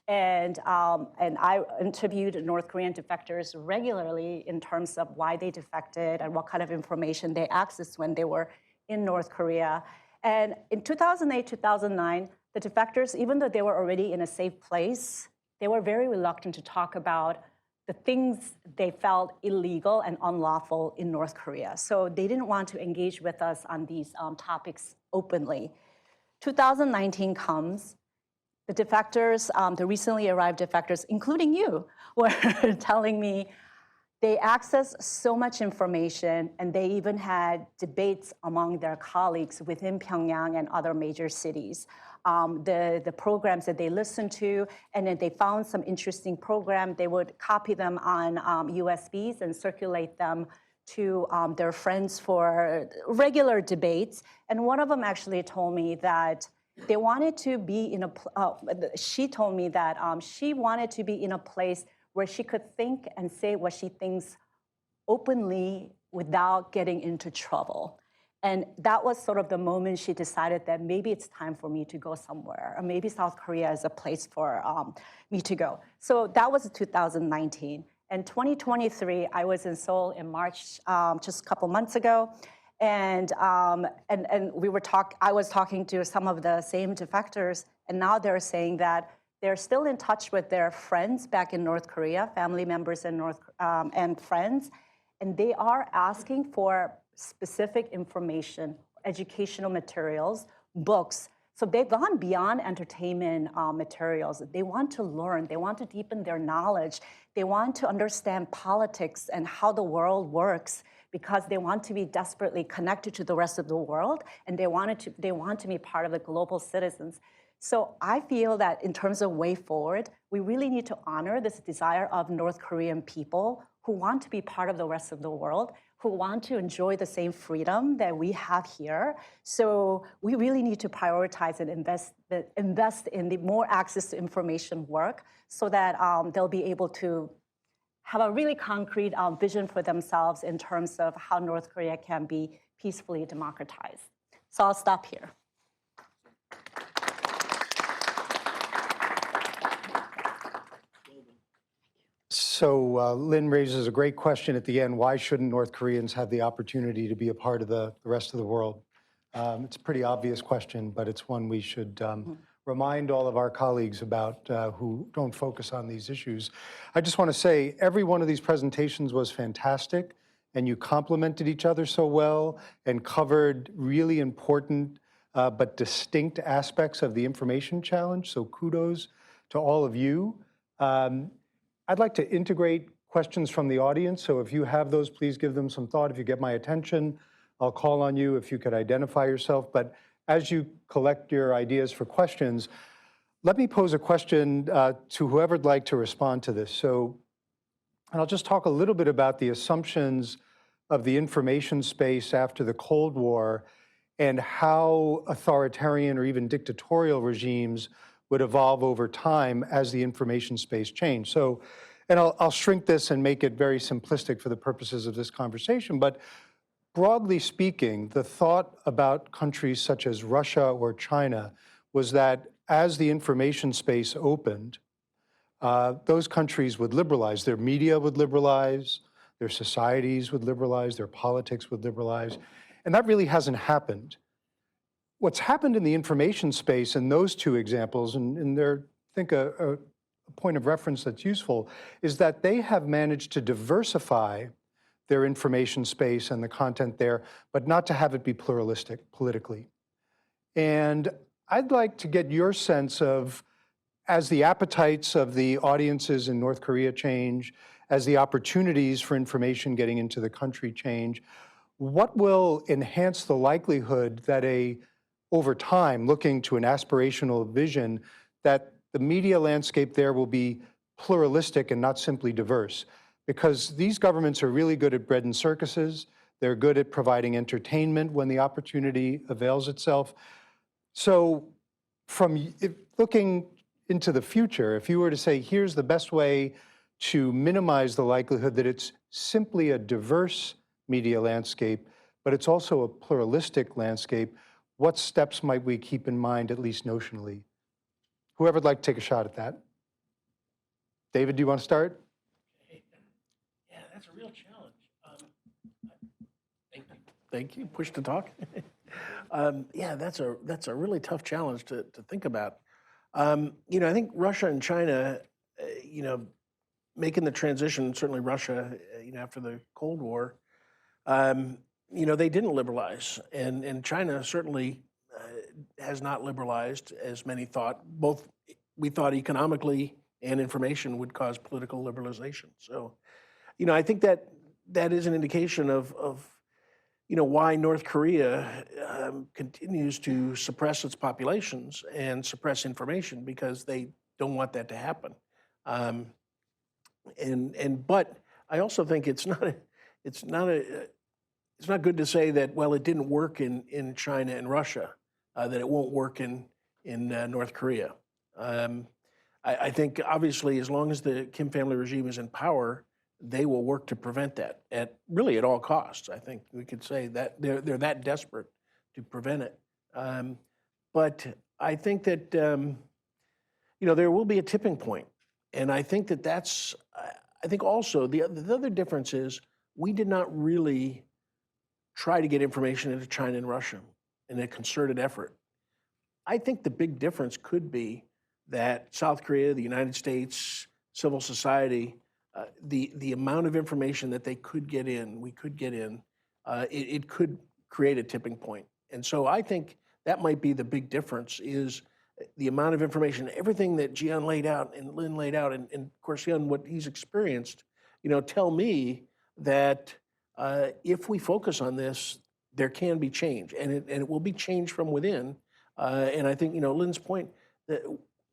And I interviewed North Korean defectors regularly in terms of why they defected and what kind of information they accessed when they were in North Korea. And in 2008, 2009, the defectors, even though they were already in a safe place, they were very reluctant to talk about the things they felt illegal and unlawful in North Korea. So they didn't want to engage with us on these topics openly. 2019 comes. The defectors, the recently arrived defectors, including you, were telling me they access so much information and they even had debates among their colleagues within Pyongyang and other major cities. The programs that they listened to, and then they found some interesting program, they would copy them on USBs and circulate them to their friends for regular debates. And one of them actually told me that they wanted to be in she told me that she wanted to be in a place where she could think and say what she thinks openly without getting into trouble. And that was sort of the moment she decided that maybe it's time for me to go somewhere, or maybe South Korea is a place for me to go. So that was 2019. And 2023, I was in Seoul in March, just a couple months ago. And I was talking to some of the same defectors, and now they're saying that they're still in touch with their friends back in North Korea, family members in and friends, and they are asking for specific information, educational materials, books. So they've gone beyond entertainment materials. They want to learn, they want to deepen their knowledge, they want to understand politics and how the world works, because they want to be desperately connected to the rest of the world, and they want to be part of the global citizens. So I feel that in terms of way forward, we really need to honor this desire of North Korean people who want to be part of the rest of the world, who want to enjoy the same freedom that we have here. So we really need to prioritize and invest in the more access to information work, so that they'll be able to have a really concrete vision for themselves in terms of how North Korea can be peacefully democratized. So I'll stop here. So Lynn raises a great question at the end. Why shouldn't North Koreans have the opportunity to be a part of the rest of the world? It's a pretty obvious question, but it's one we should remind all of our colleagues about who don't focus on these issues. I just want to say every one of these presentations was fantastic, and you complemented each other so well and covered really important but distinct aspects of the information challenge. So kudos to all of you. I'd like to integrate questions from the audience. So if you have those, please give them some thought. If you get my attention, I'll call on you if you could identify yourself. But as you collect your ideas for questions, let me pose a question to whoever'd like to respond to this. So, and I'll just talk a little bit about the assumptions of the information space after the Cold War and how authoritarian or even dictatorial regimes would evolve over time as the information space changed. So, and I'll shrink this and make it very simplistic for the purposes of this conversation, but broadly speaking, the thought about countries such as Russia or China was that as the information space opened, those countries would liberalize. Their media would liberalize, their societies would liberalize, their politics would liberalize, and that really hasn't happened. What's happened in the information space in those two examples, and they're, I think, a point of reference that's useful, is that they have managed to diversify their information space and the content there, but not to have it be pluralistic politically. And I'd like to get your sense of, as the appetites of the audiences in North Korea change, as the opportunities for information getting into the country change, what will enhance the likelihood that over time, looking to an aspirational vision, that the media landscape there will be pluralistic and not simply diverse? Because these governments are really good at bread and circuses. They're good at providing entertainment when the opportunity avails itself. So looking into the future, if you were to say, here's the best way to minimize the likelihood that it's simply a diverse media landscape, but it's also a pluralistic landscape, what steps might we keep in mind, at least notionally? Whoever'd like to take a shot at that. David, do you want to start? Yeah, that's a real challenge. Thank you. Push to talk. Yeah, that's a really tough challenge to think about. I think Russia and China, making the transition, certainly Russia, after the Cold War, they didn't liberalize, and China certainly has not liberalized as many thought. Both we thought economically and information would cause political liberalization. So, I think that is an indication of why North Korea continues to suppress its populations and suppress information, because they don't want that to happen. But I also think it's it's not good to say that, well, it didn't work in China and Russia, that it won't work in North Korea. I think obviously as long as the Kim family regime is in power, they will work to prevent that at all costs. I think we could say that they're that desperate to prevent it. But I think that there will be a tipping point, and I think that's. I think also the other difference is we did not really try to get information into China and Russia in a concerted effort. I think the big difference could be that South Korea, the United States, civil society, the amount of information that we could get in, it could create a tipping point. And so I think that might be the big difference is the amount of information, everything that Jieun laid out and Lynn laid out, and of course, Jieun, what he's experienced, tell me that if we focus on this, there can be change, and it will be change from within. And I think, Lynn's point, that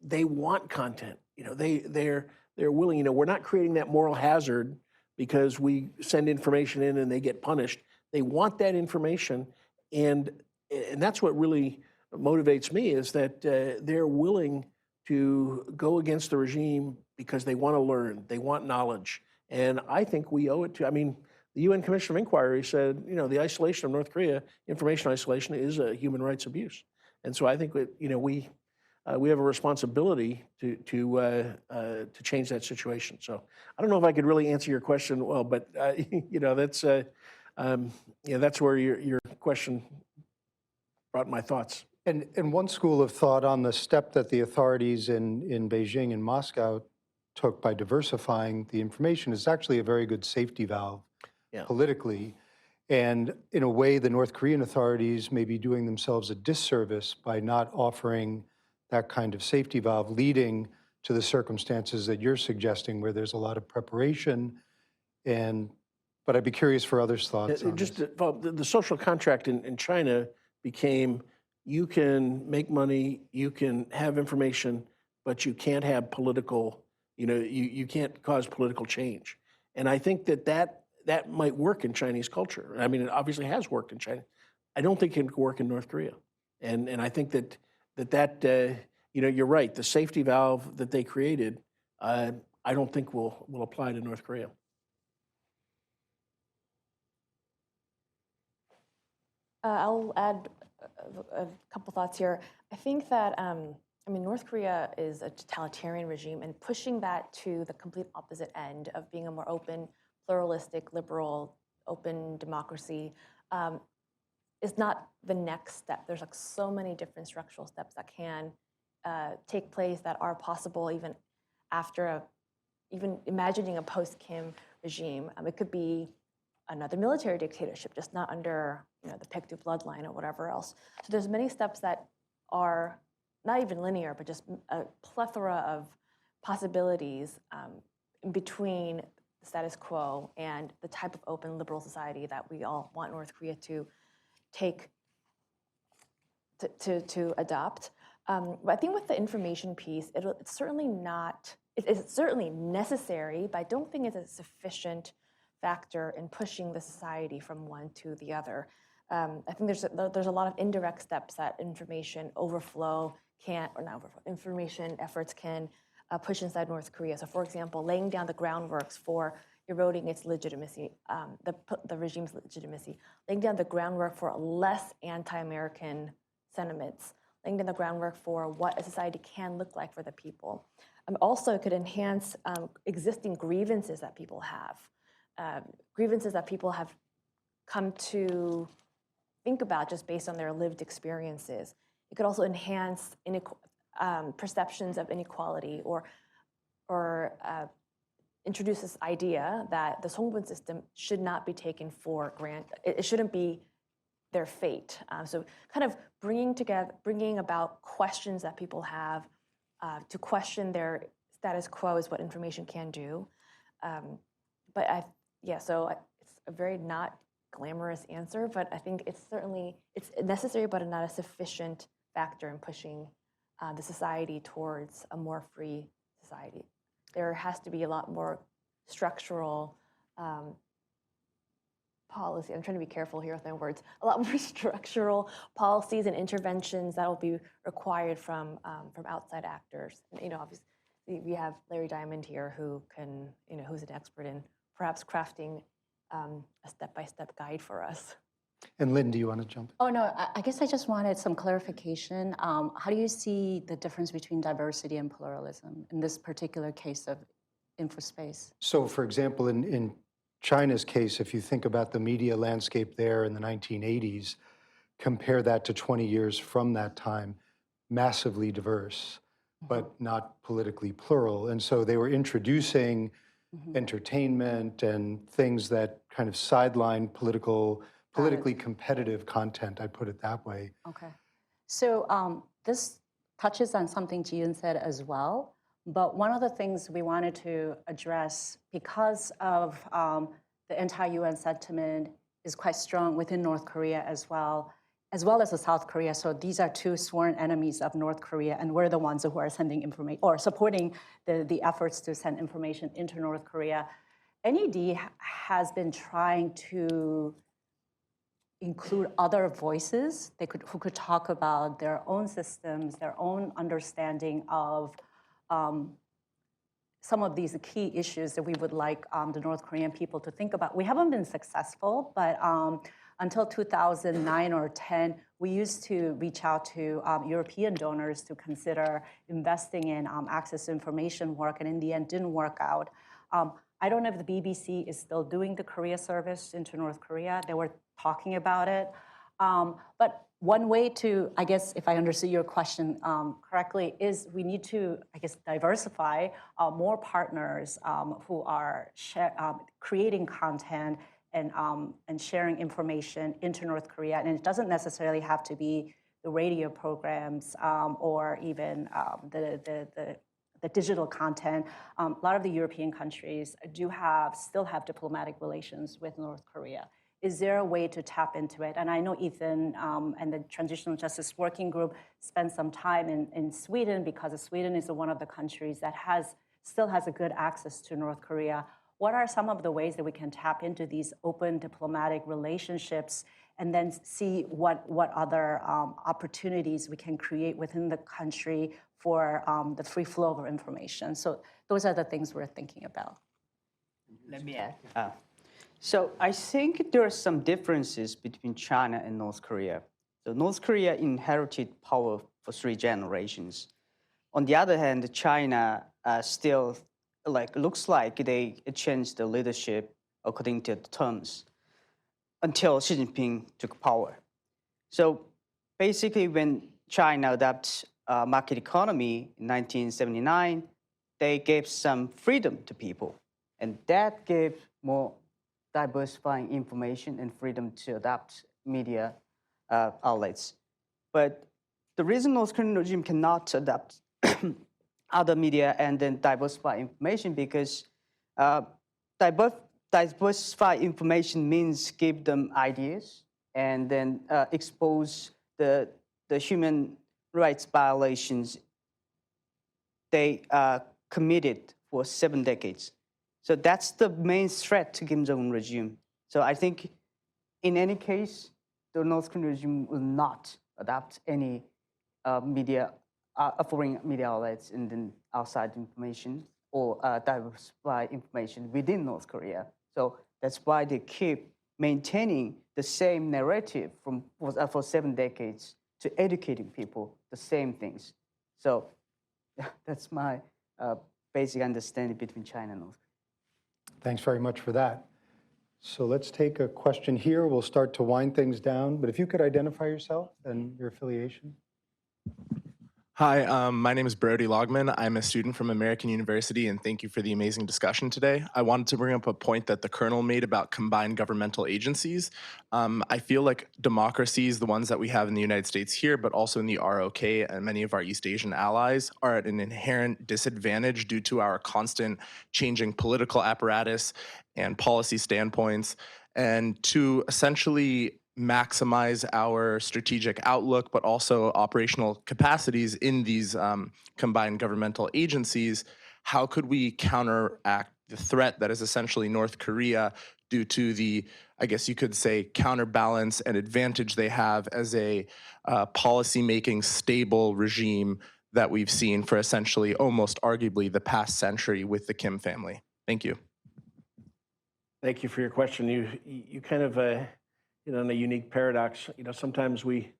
they want content. They're willing. We're not creating that moral hazard because we send information in and they get punished. They want that information, and that's what really motivates me is that they're willing to go against the regime because they want to learn, they want knowledge, and I think we owe it to. I mean, the UN Commission of Inquiry said, the isolation of North Korea, information isolation, is a human rights abuse, and so I think that, we have a responsibility to change that situation. So I don't know if I could really answer your question well, but that's where your question brought my thoughts. And one school of thought on the step that the authorities in Beijing and Moscow took by diversifying the information is actually a very good safety valve politically. And in a way, the North Korean authorities may be doing themselves a disservice by not offering that kind of safety valve, leading to the circumstances that you're suggesting where there's a lot of preparation. But I'd be curious for others' thoughts on this. The social contract in China became, you can make money, you can have information, but you can't have political, you can't cause political change. And I think that might work in Chinese culture. I mean, it obviously has worked in China. I don't think it can work in North Korea. And I think that you're right, the safety valve that they created, I don't think will apply to North Korea. I'll add a couple thoughts here. I think that, North Korea is a totalitarian regime, and pushing that to the complete opposite end of being a more open, pluralistic, liberal, open democracy is not the next step. There's so many different structural steps that can take place that are possible even after even imagining a post-Kim regime. It could be another military dictatorship, just not under the Paektu bloodline or whatever else. So there's many steps that are not even linear, but just a plethora of possibilities in between the status quo and the type of open liberal society that we all want North Korea to adopt. But I think with the information piece, it's certainly not. It's certainly necessary, but I don't think it's a sufficient factor in pushing the society from one to the other. I think there's a lot of indirect steps that information information efforts can push inside North Korea. So, for example, laying down the groundworks for eroding its legitimacy, the regime's legitimacy, laying down the groundwork for less anti-American sentiments, laying down the groundwork for what a society can look like for the people. Also, it could enhance existing grievances that people have. Grievances that people have come to think about just based on their lived experiences. It could also enhance perceptions of inequality or introduce this idea that the Songbun system should not be taken for granted. It shouldn't be their fate. So kind of bringing about questions that people have to question their status quo is what information can do. So it's a very not glamorous answer, but I think it's necessary, but not a sufficient factor in pushing the society towards a more free society. There has to be a lot more structural policy. I'm trying to be careful here with my words. A lot more structural policies and interventions that will be required from outside actors. And, obviously, we have Larry Diamond here, who can, who's an expert in perhaps crafting a step-by-step guide for us. And Lynn, do you want to jump? Oh, no, I guess I just wanted some clarification. How do you see the difference between diversity and pluralism in this particular case of InfoSpace? So, for example, in China's case, if you think about the media landscape there in the 1980s, compare that to 20 years from that time, massively diverse, but not politically plural. And so they were introducing entertainment and things that kind of sideline politically competitive content, I put it that way. Okay. So this touches on something Jieun said as well. But one of the things we wanted to address, because of the anti-UN sentiment is quite strong within North Korea as well as the South Korea. So these are two sworn enemies of North Korea, and we're the ones who are sending information or supporting the efforts to send information into North Korea. NED has been trying to include other voices who could talk about their own systems, their own understanding of some of these key issues that we would like the North Korean people to think about. We haven't been successful, but until 2009 or 10, we used to reach out to European donors to consider investing in access to information work, and in the end didn't work out. I don't know if the BBC is still doing the Korea service into North Korea. They were talking about it. But one way to, I guess, if I understood your question correctly, is we need to, I guess, diversify more partners who are creating content and sharing information into North Korea. And it doesn't necessarily have to be the radio programs or even the digital content. A lot of the European countries still have diplomatic relations with North Korea. Is there a way to tap into it? And I know Ethan and the Transitional Justice Working Group spent some time in Sweden, because Sweden is one of the countries that still has a good access to North Korea. What are some of the ways that we can tap into these open diplomatic relationships and then see what other opportunities we can create within the country for the free flow of information? So those are the things we're thinking about. Let me add. So I think there are some differences between China and North Korea. So North Korea inherited power for 3 generations. On the other hand, China still looks like they changed the leadership according to the terms until Xi Jinping took power. So basically, when China adopted market economy in 1979, they gave some freedom to people, and that gave more diversifying information and freedom to adopt media outlets. But the reason North Korean regime cannot adopt other media and then diversify information, because diversify information means give them ideas and then expose the human rights violations they committed for 7 decades. So that's the main threat to Kim Jong-un regime. So I think in any case, the North Korean regime will not adopt any foreign media outlets and then outside information or diversify information within North Korea. So that's why they keep maintaining the same narrative for 7 decades to educating people the same things. So that's my basic understanding between China and North Korea. Thanks very much for that. So let's take a question here. We'll start to wind things down, but if you could identify yourself and your affiliation. Hi, my name is Brody Logman. I'm a student from American University, and thank you for the amazing discussion today. I wanted to bring up a point that the Colonel made about combined governmental agencies. I feel like democracies, the ones that we have in the United States here, but also in the ROK and many of our East Asian allies, are at an inherent disadvantage due to our constant changing political apparatus and policy standpoints, and to essentially maximize our strategic outlook, but also operational capacities in these combined governmental agencies. How could we counteract the threat that is essentially North Korea due to the, I guess you could say, counterbalance and advantage they have as a policy-making stable regime that we've seen for essentially almost arguably the past century with the Kim family. Thank you. Thank you for your question. You kind of in a unique paradox. Sometimes we,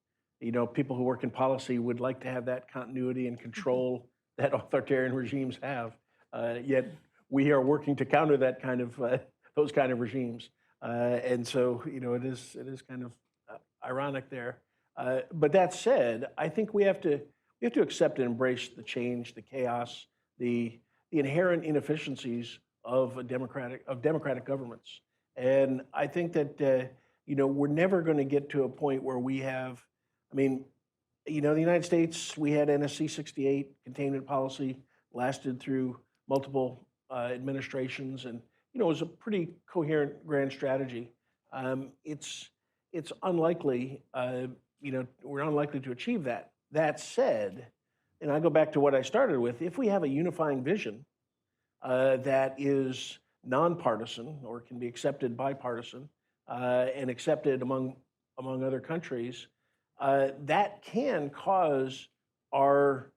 people who work in policy would like to have that continuity and control that authoritarian regimes have. Yet we are working to counter that kind of those kind of regimes. And so, it is kind of ironic there. But that said, I think we have to accept and embrace the change, the chaos, the inherent inefficiencies of democratic governments. And I think that we're never going to get to a point where we have, the United States, we had NSC 68 containment policy, lasted through multiple administrations, and it was a pretty coherent grand strategy. It's unlikely, we're unlikely to achieve that. That said, and I go back to what I started with, if we have a unifying vision that is nonpartisan or can be accepted bipartisan and accepted among other countries, that can cause our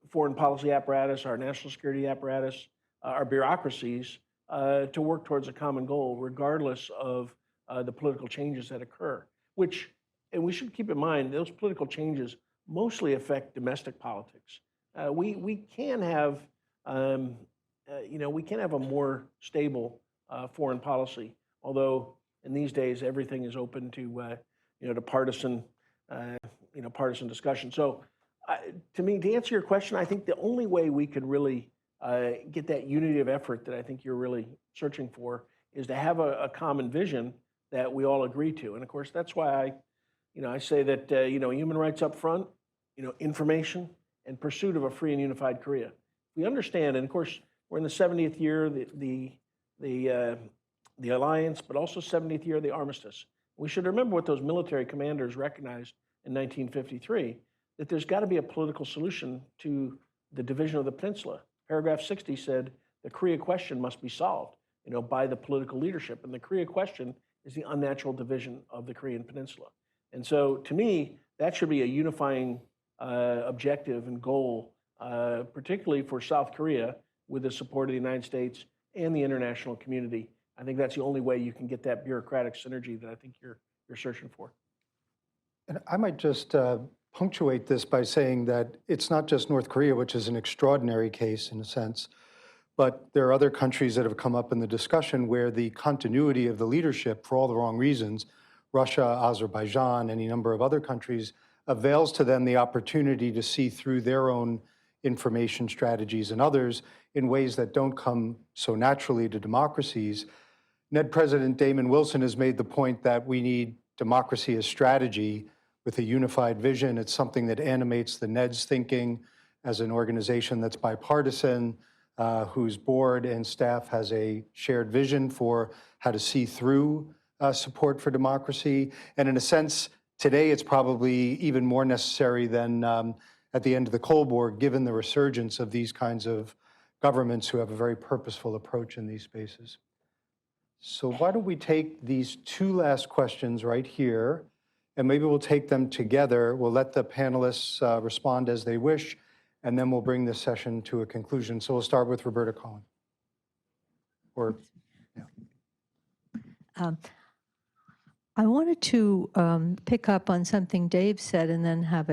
foreign policy apparatus, our national security apparatus, our bureaucracies to work towards a common goal, regardless of the political changes that occur. And we should keep in mind, those political changes mostly affect domestic politics. We can have, we can have a more stable foreign policy, although in these days everything is open to, to partisan, partisan discussion. So, to me, to answer your question, I think the only way we could really get that unity of effort that I think you're really searching for is to have a common vision that we all agree to. And of course, that's why I say that human rights up front, information and pursuit of a free and unified Korea. We understand, and of course, we're in the 70th year, the alliance, but also 70th year of the armistice. We should remember what those military commanders recognized in 1953, that there's got to be a political solution to the division of the peninsula. Paragraph 60 said the Korea question must be solved, by the political leadership. And the Korea question is the unnatural division of the Korean peninsula. And so, to me, that should be a unifying objective and goal, particularly for South Korea, with the support of the United States and the international community. I think that's the only way you can get that bureaucratic synergy that I think you're searching for. And I might just punctuate this by saying that it's not just North Korea, which is an extraordinary case in a sense, but there are other countries that have come up in the discussion where the continuity of the leadership, for all the wrong reasons, Russia, Azerbaijan, any number of other countries, avails to them the opportunity to see through their own information strategies and others in ways that don't come so naturally to democracies. Ned President Damon Wilson has made the point that we need democracy as strategy with a unified vision. It's something that animates the Ned's thinking as an organization that's bipartisan, whose board and staff has a shared vision for how to see through support for democracy. And in a sense, today it's probably even more necessary than at the end of the Cold War, given the resurgence of these kinds of governments who have a very purposeful approach in these spaces. So why don't we take these two last questions right here, and maybe we'll take them together. We'll let the panelists respond as they wish, and then we'll bring this session to a conclusion. So we'll start with Roberta Collin. I wanted to pick up on something Dave said and then have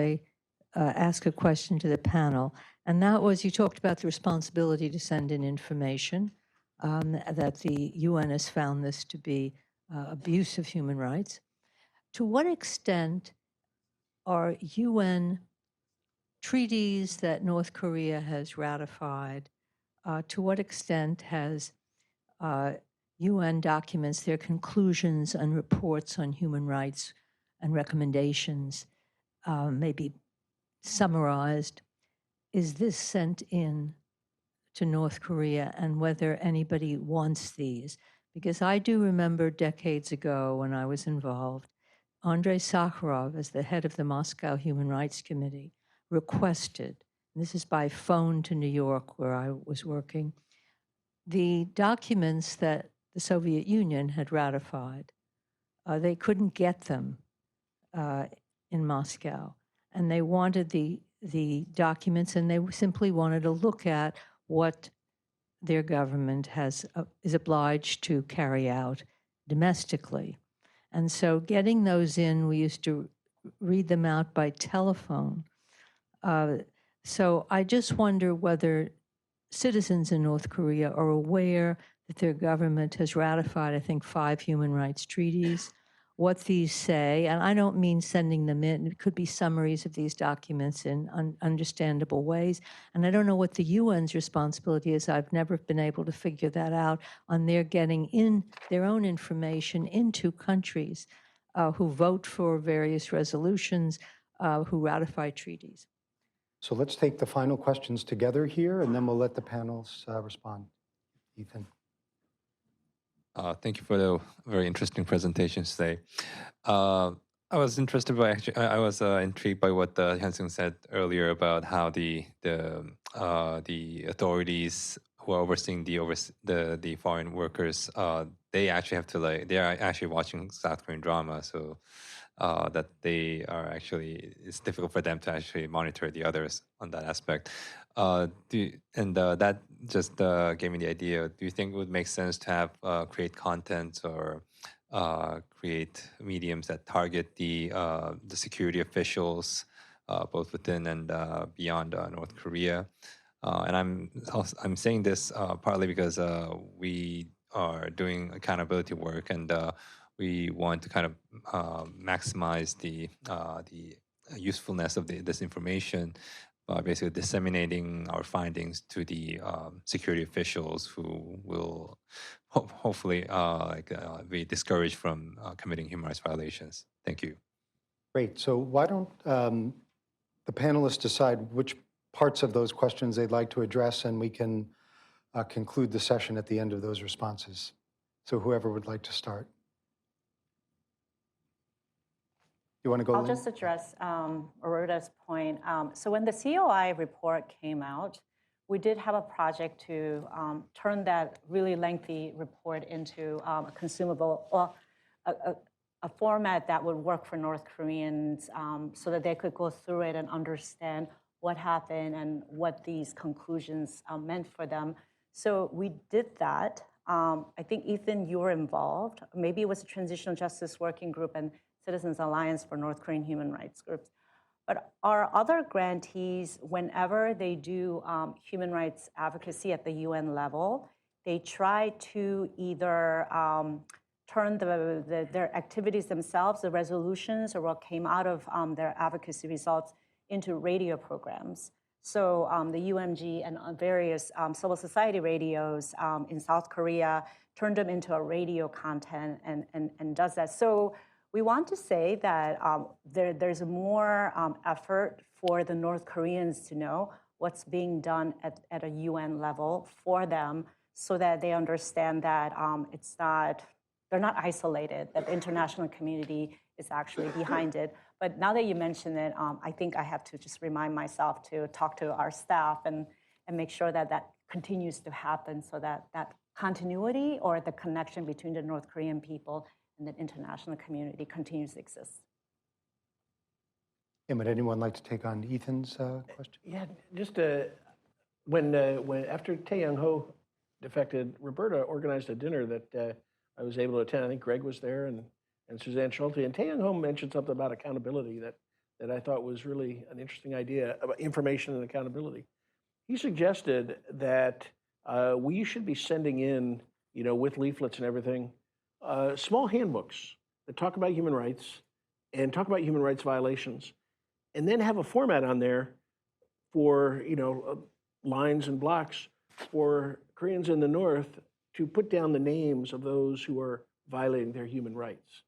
ask a question to the panel. And that was, you talked about the responsibility to send in information, that the UN has found this to be abuse of human rights. To what extent are UN treaties that North Korea has ratified, to what extent has UN documents, their conclusions and reports on human rights and recommendations, maybe summarized, is this sent in to North Korea, and whether anybody wants these? Because I do remember decades ago when I was involved, Andrei Sakharov, as the head of the Moscow Human Rights Committee, requested, and this is by phone to New York where I was working, the documents that the Soviet Union had ratified. They couldn't get them in Moscow, and they wanted the documents, and they simply wanted to look at what their government is obliged to carry out domestically. And so getting those in, we used to read them out by telephone. So I just wonder whether citizens in North Korea are aware that their government has ratified, I think, 5 human rights treaties, what these say, and I don't mean sending them in. It could be summaries of these documents in understandable ways. And I don't know what the UN's responsibility is. I've never been able to figure that out on their getting in their own information into countries who vote for various resolutions, who ratify treaties. So let's take the final questions together here, and then we'll let the panels respond. Ethan. Thank you for the very interesting presentations today. I was interested by I was intrigued by what Hyunseng said earlier about how the authorities who are overseeing the foreign workers, they actually have to they are actually watching South Korean drama, so that they are actually, it's difficult for them to actually monitor the others on that aspect. That just gave me the idea. Do you think it would make sense to have create content or create mediums that target the security officials, both within and beyond North Korea? And I'm saying this partly because we are doing accountability work, and we want to kind of maximize the usefulness of this information by basically disseminating our findings to the security officials who will hopefully be discouraged from committing human rights violations. Thank you. Great. So why don't the panelists decide which parts of those questions they'd like to address, and we can conclude the session at the end of those responses. So whoever would like to start. You want to go, I'll Lynn? just address Aurora's point. So when the COI report came out, we did have a project to turn that really lengthy report into a consumable, or a format that would work for North Koreans, so that they could go through it and understand what happened and what these conclusions meant for them. So we did that. I think, Ethan, you were involved. Maybe it was a Transitional Justice Working Group and Citizens Alliance for North Korean Human Rights groups. But our other grantees, whenever they do human rights advocacy at the UN level, they try to either turn their activities themselves, the resolutions, or what came out of their advocacy results into radio programs. So the UMG and various civil society radios in South Korea turned them into a radio content and does that. So we want to say that there's more effort for the North Koreans to know what's being done at a UN level for them, so that they understand that they're not isolated, that the international community is actually behind it. But now that you mention it, I think I have to just remind myself to talk to our staff and make sure that that continues to happen, so that that continuity or the connection between the North Korean people and the international community continues to exist. And would anyone like to take on Ethan's question? Yeah, just when after Tae Young-ho defected, Roberta organized a dinner that I was able to attend. I think Greg was there and Suzanne Schulte. And Tae Young-ho mentioned something about accountability that I thought was really an interesting idea about information and accountability. He suggested that we should be sending in, with leaflets and everything, small handbooks that talk about human rights and talk about human rights violations, and then have a format on there for, lines and blocks for Koreans in the North to put down the names of those who are violating their human rights.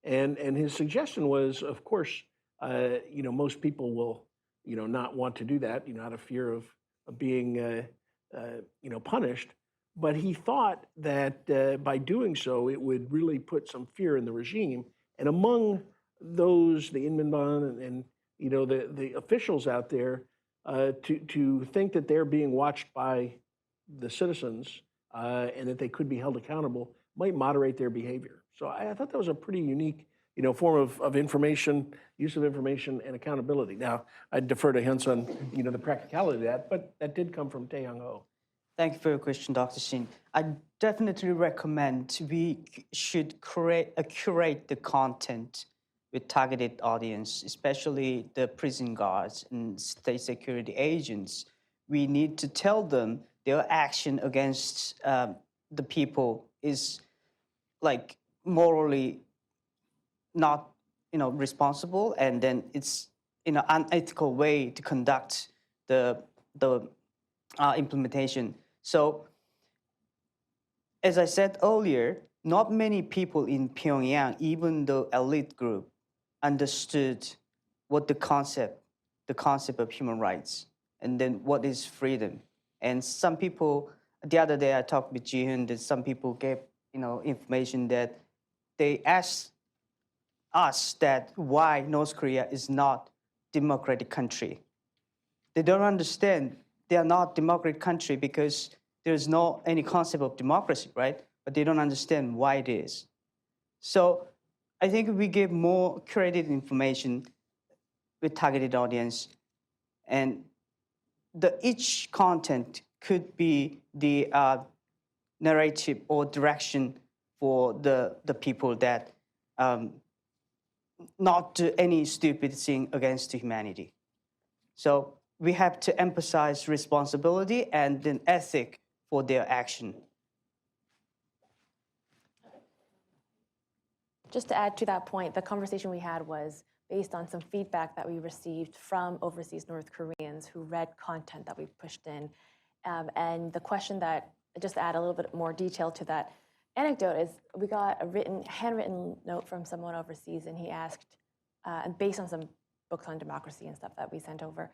And his suggestion was, of course, most people will, not want to do that, out of fear of being, punished. But he thought that by doing so, it would really put some fear in the regime. And among those, the Inminban and the officials out there, to think that they're being watched by the citizens and that they could be held accountable, might moderate their behavior. So I thought that was a pretty unique, form of information, use of information, and accountability. Now, I'd defer to Hyunseng, the practicality of that, but that did come from Tae Young-ho. Thank you for your question, Dr. Shin. I definitely recommend we should curate the content with targeted audience, especially the prison guards and state security agents. We need to tell them their action against the people is like morally not responsible, and then it's unethical way to conduct the implementation. So, as I said earlier, not many people in Pyongyang, even the elite group, understood what the concept of human rights, and then what is freedom. And some people, the other day I talked with Jieun, that some people gave information that they asked us that why North Korea is not democratic country. They don't understand they are not democratic country because there's no any concept of democracy, right? But they don't understand why it is. So I think we give more curated information with targeted audience, and each content could be the narrative or direction for the people that not do any stupid thing against humanity. So we have to emphasize responsibility and then ethic for their action. Just to add to that point, the conversation we had was based on some feedback that we received from overseas North Koreans who read content that we pushed in. And the question that, just to add a little bit more detail to that anecdote, is we got a handwritten note from someone overseas, and he asked, and based on some books on democracy and stuff that we sent over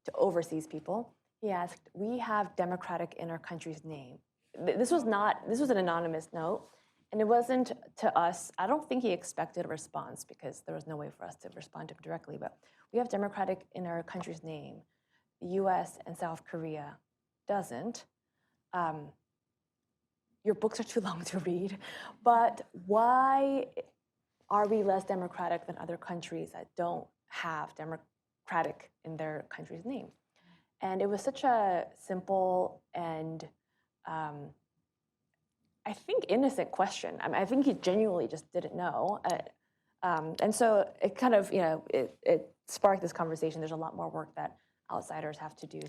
to overseas people, he asked, we have democratic in our country's name. This was an anonymous note, and it wasn't to us. I don't think he expected a response because there was no way for us to respond to him directly, but we have democratic in our country's name. The US and South Korea doesn't. Your books are too long to read, but why are we less democratic than other countries that don't have democratic in their country's name? And it was such a simple and I think innocent question. I mean, I think he genuinely just didn't know. And so it kind of, it sparked this conversation. There's a lot more work that outsiders have to do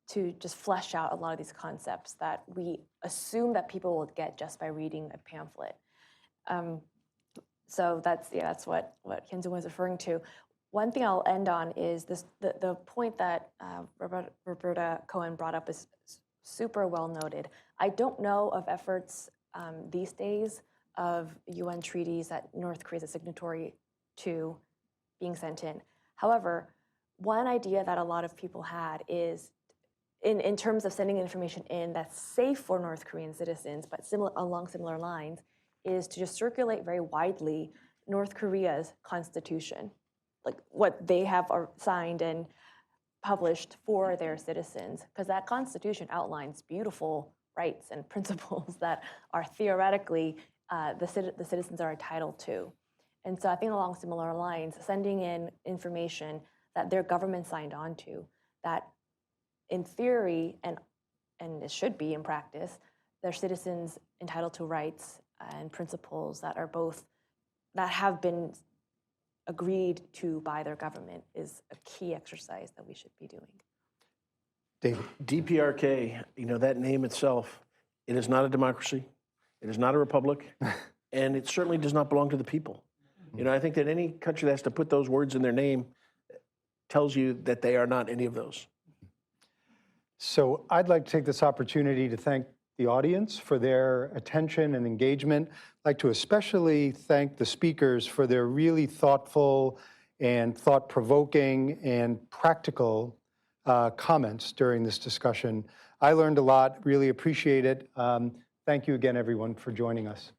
to just flesh out a lot of these concepts that we assume that people will get just by reading a pamphlet. So that's what Hyunseng was referring to. One thing I'll end on is the point that Roberta Cohen brought up is super well noted. I don't know of efforts these days of UN treaties that North Korea is a signatory to being sent in. However, one idea that a lot of people had is in terms of sending information in that's safe for North Korean citizens, but along similar lines, is to just circulate very widely North Korea's constitution, like what they have signed and published for their citizens, because that constitution outlines beautiful rights and principles that are theoretically the citizens are entitled to. And so I think along similar lines, sending in information that their government signed on to, that in theory, and it should be in practice, their citizens entitled to rights and principles that have been agreed to by their government is a key exercise that we should be doing. David. DPRK, that name itself, it is not a democracy, it is not a republic, and it certainly does not belong to the people. I think that any country that has to put those words in their name tells you that they are not any of those. So I'd like to take this opportunity to thank the audience for their attention and engagement. I'd like to especially thank the speakers for their really thoughtful and thought-provoking and practical comments during this discussion. I learned a lot, really appreciate it. Thank you again, everyone, for joining us.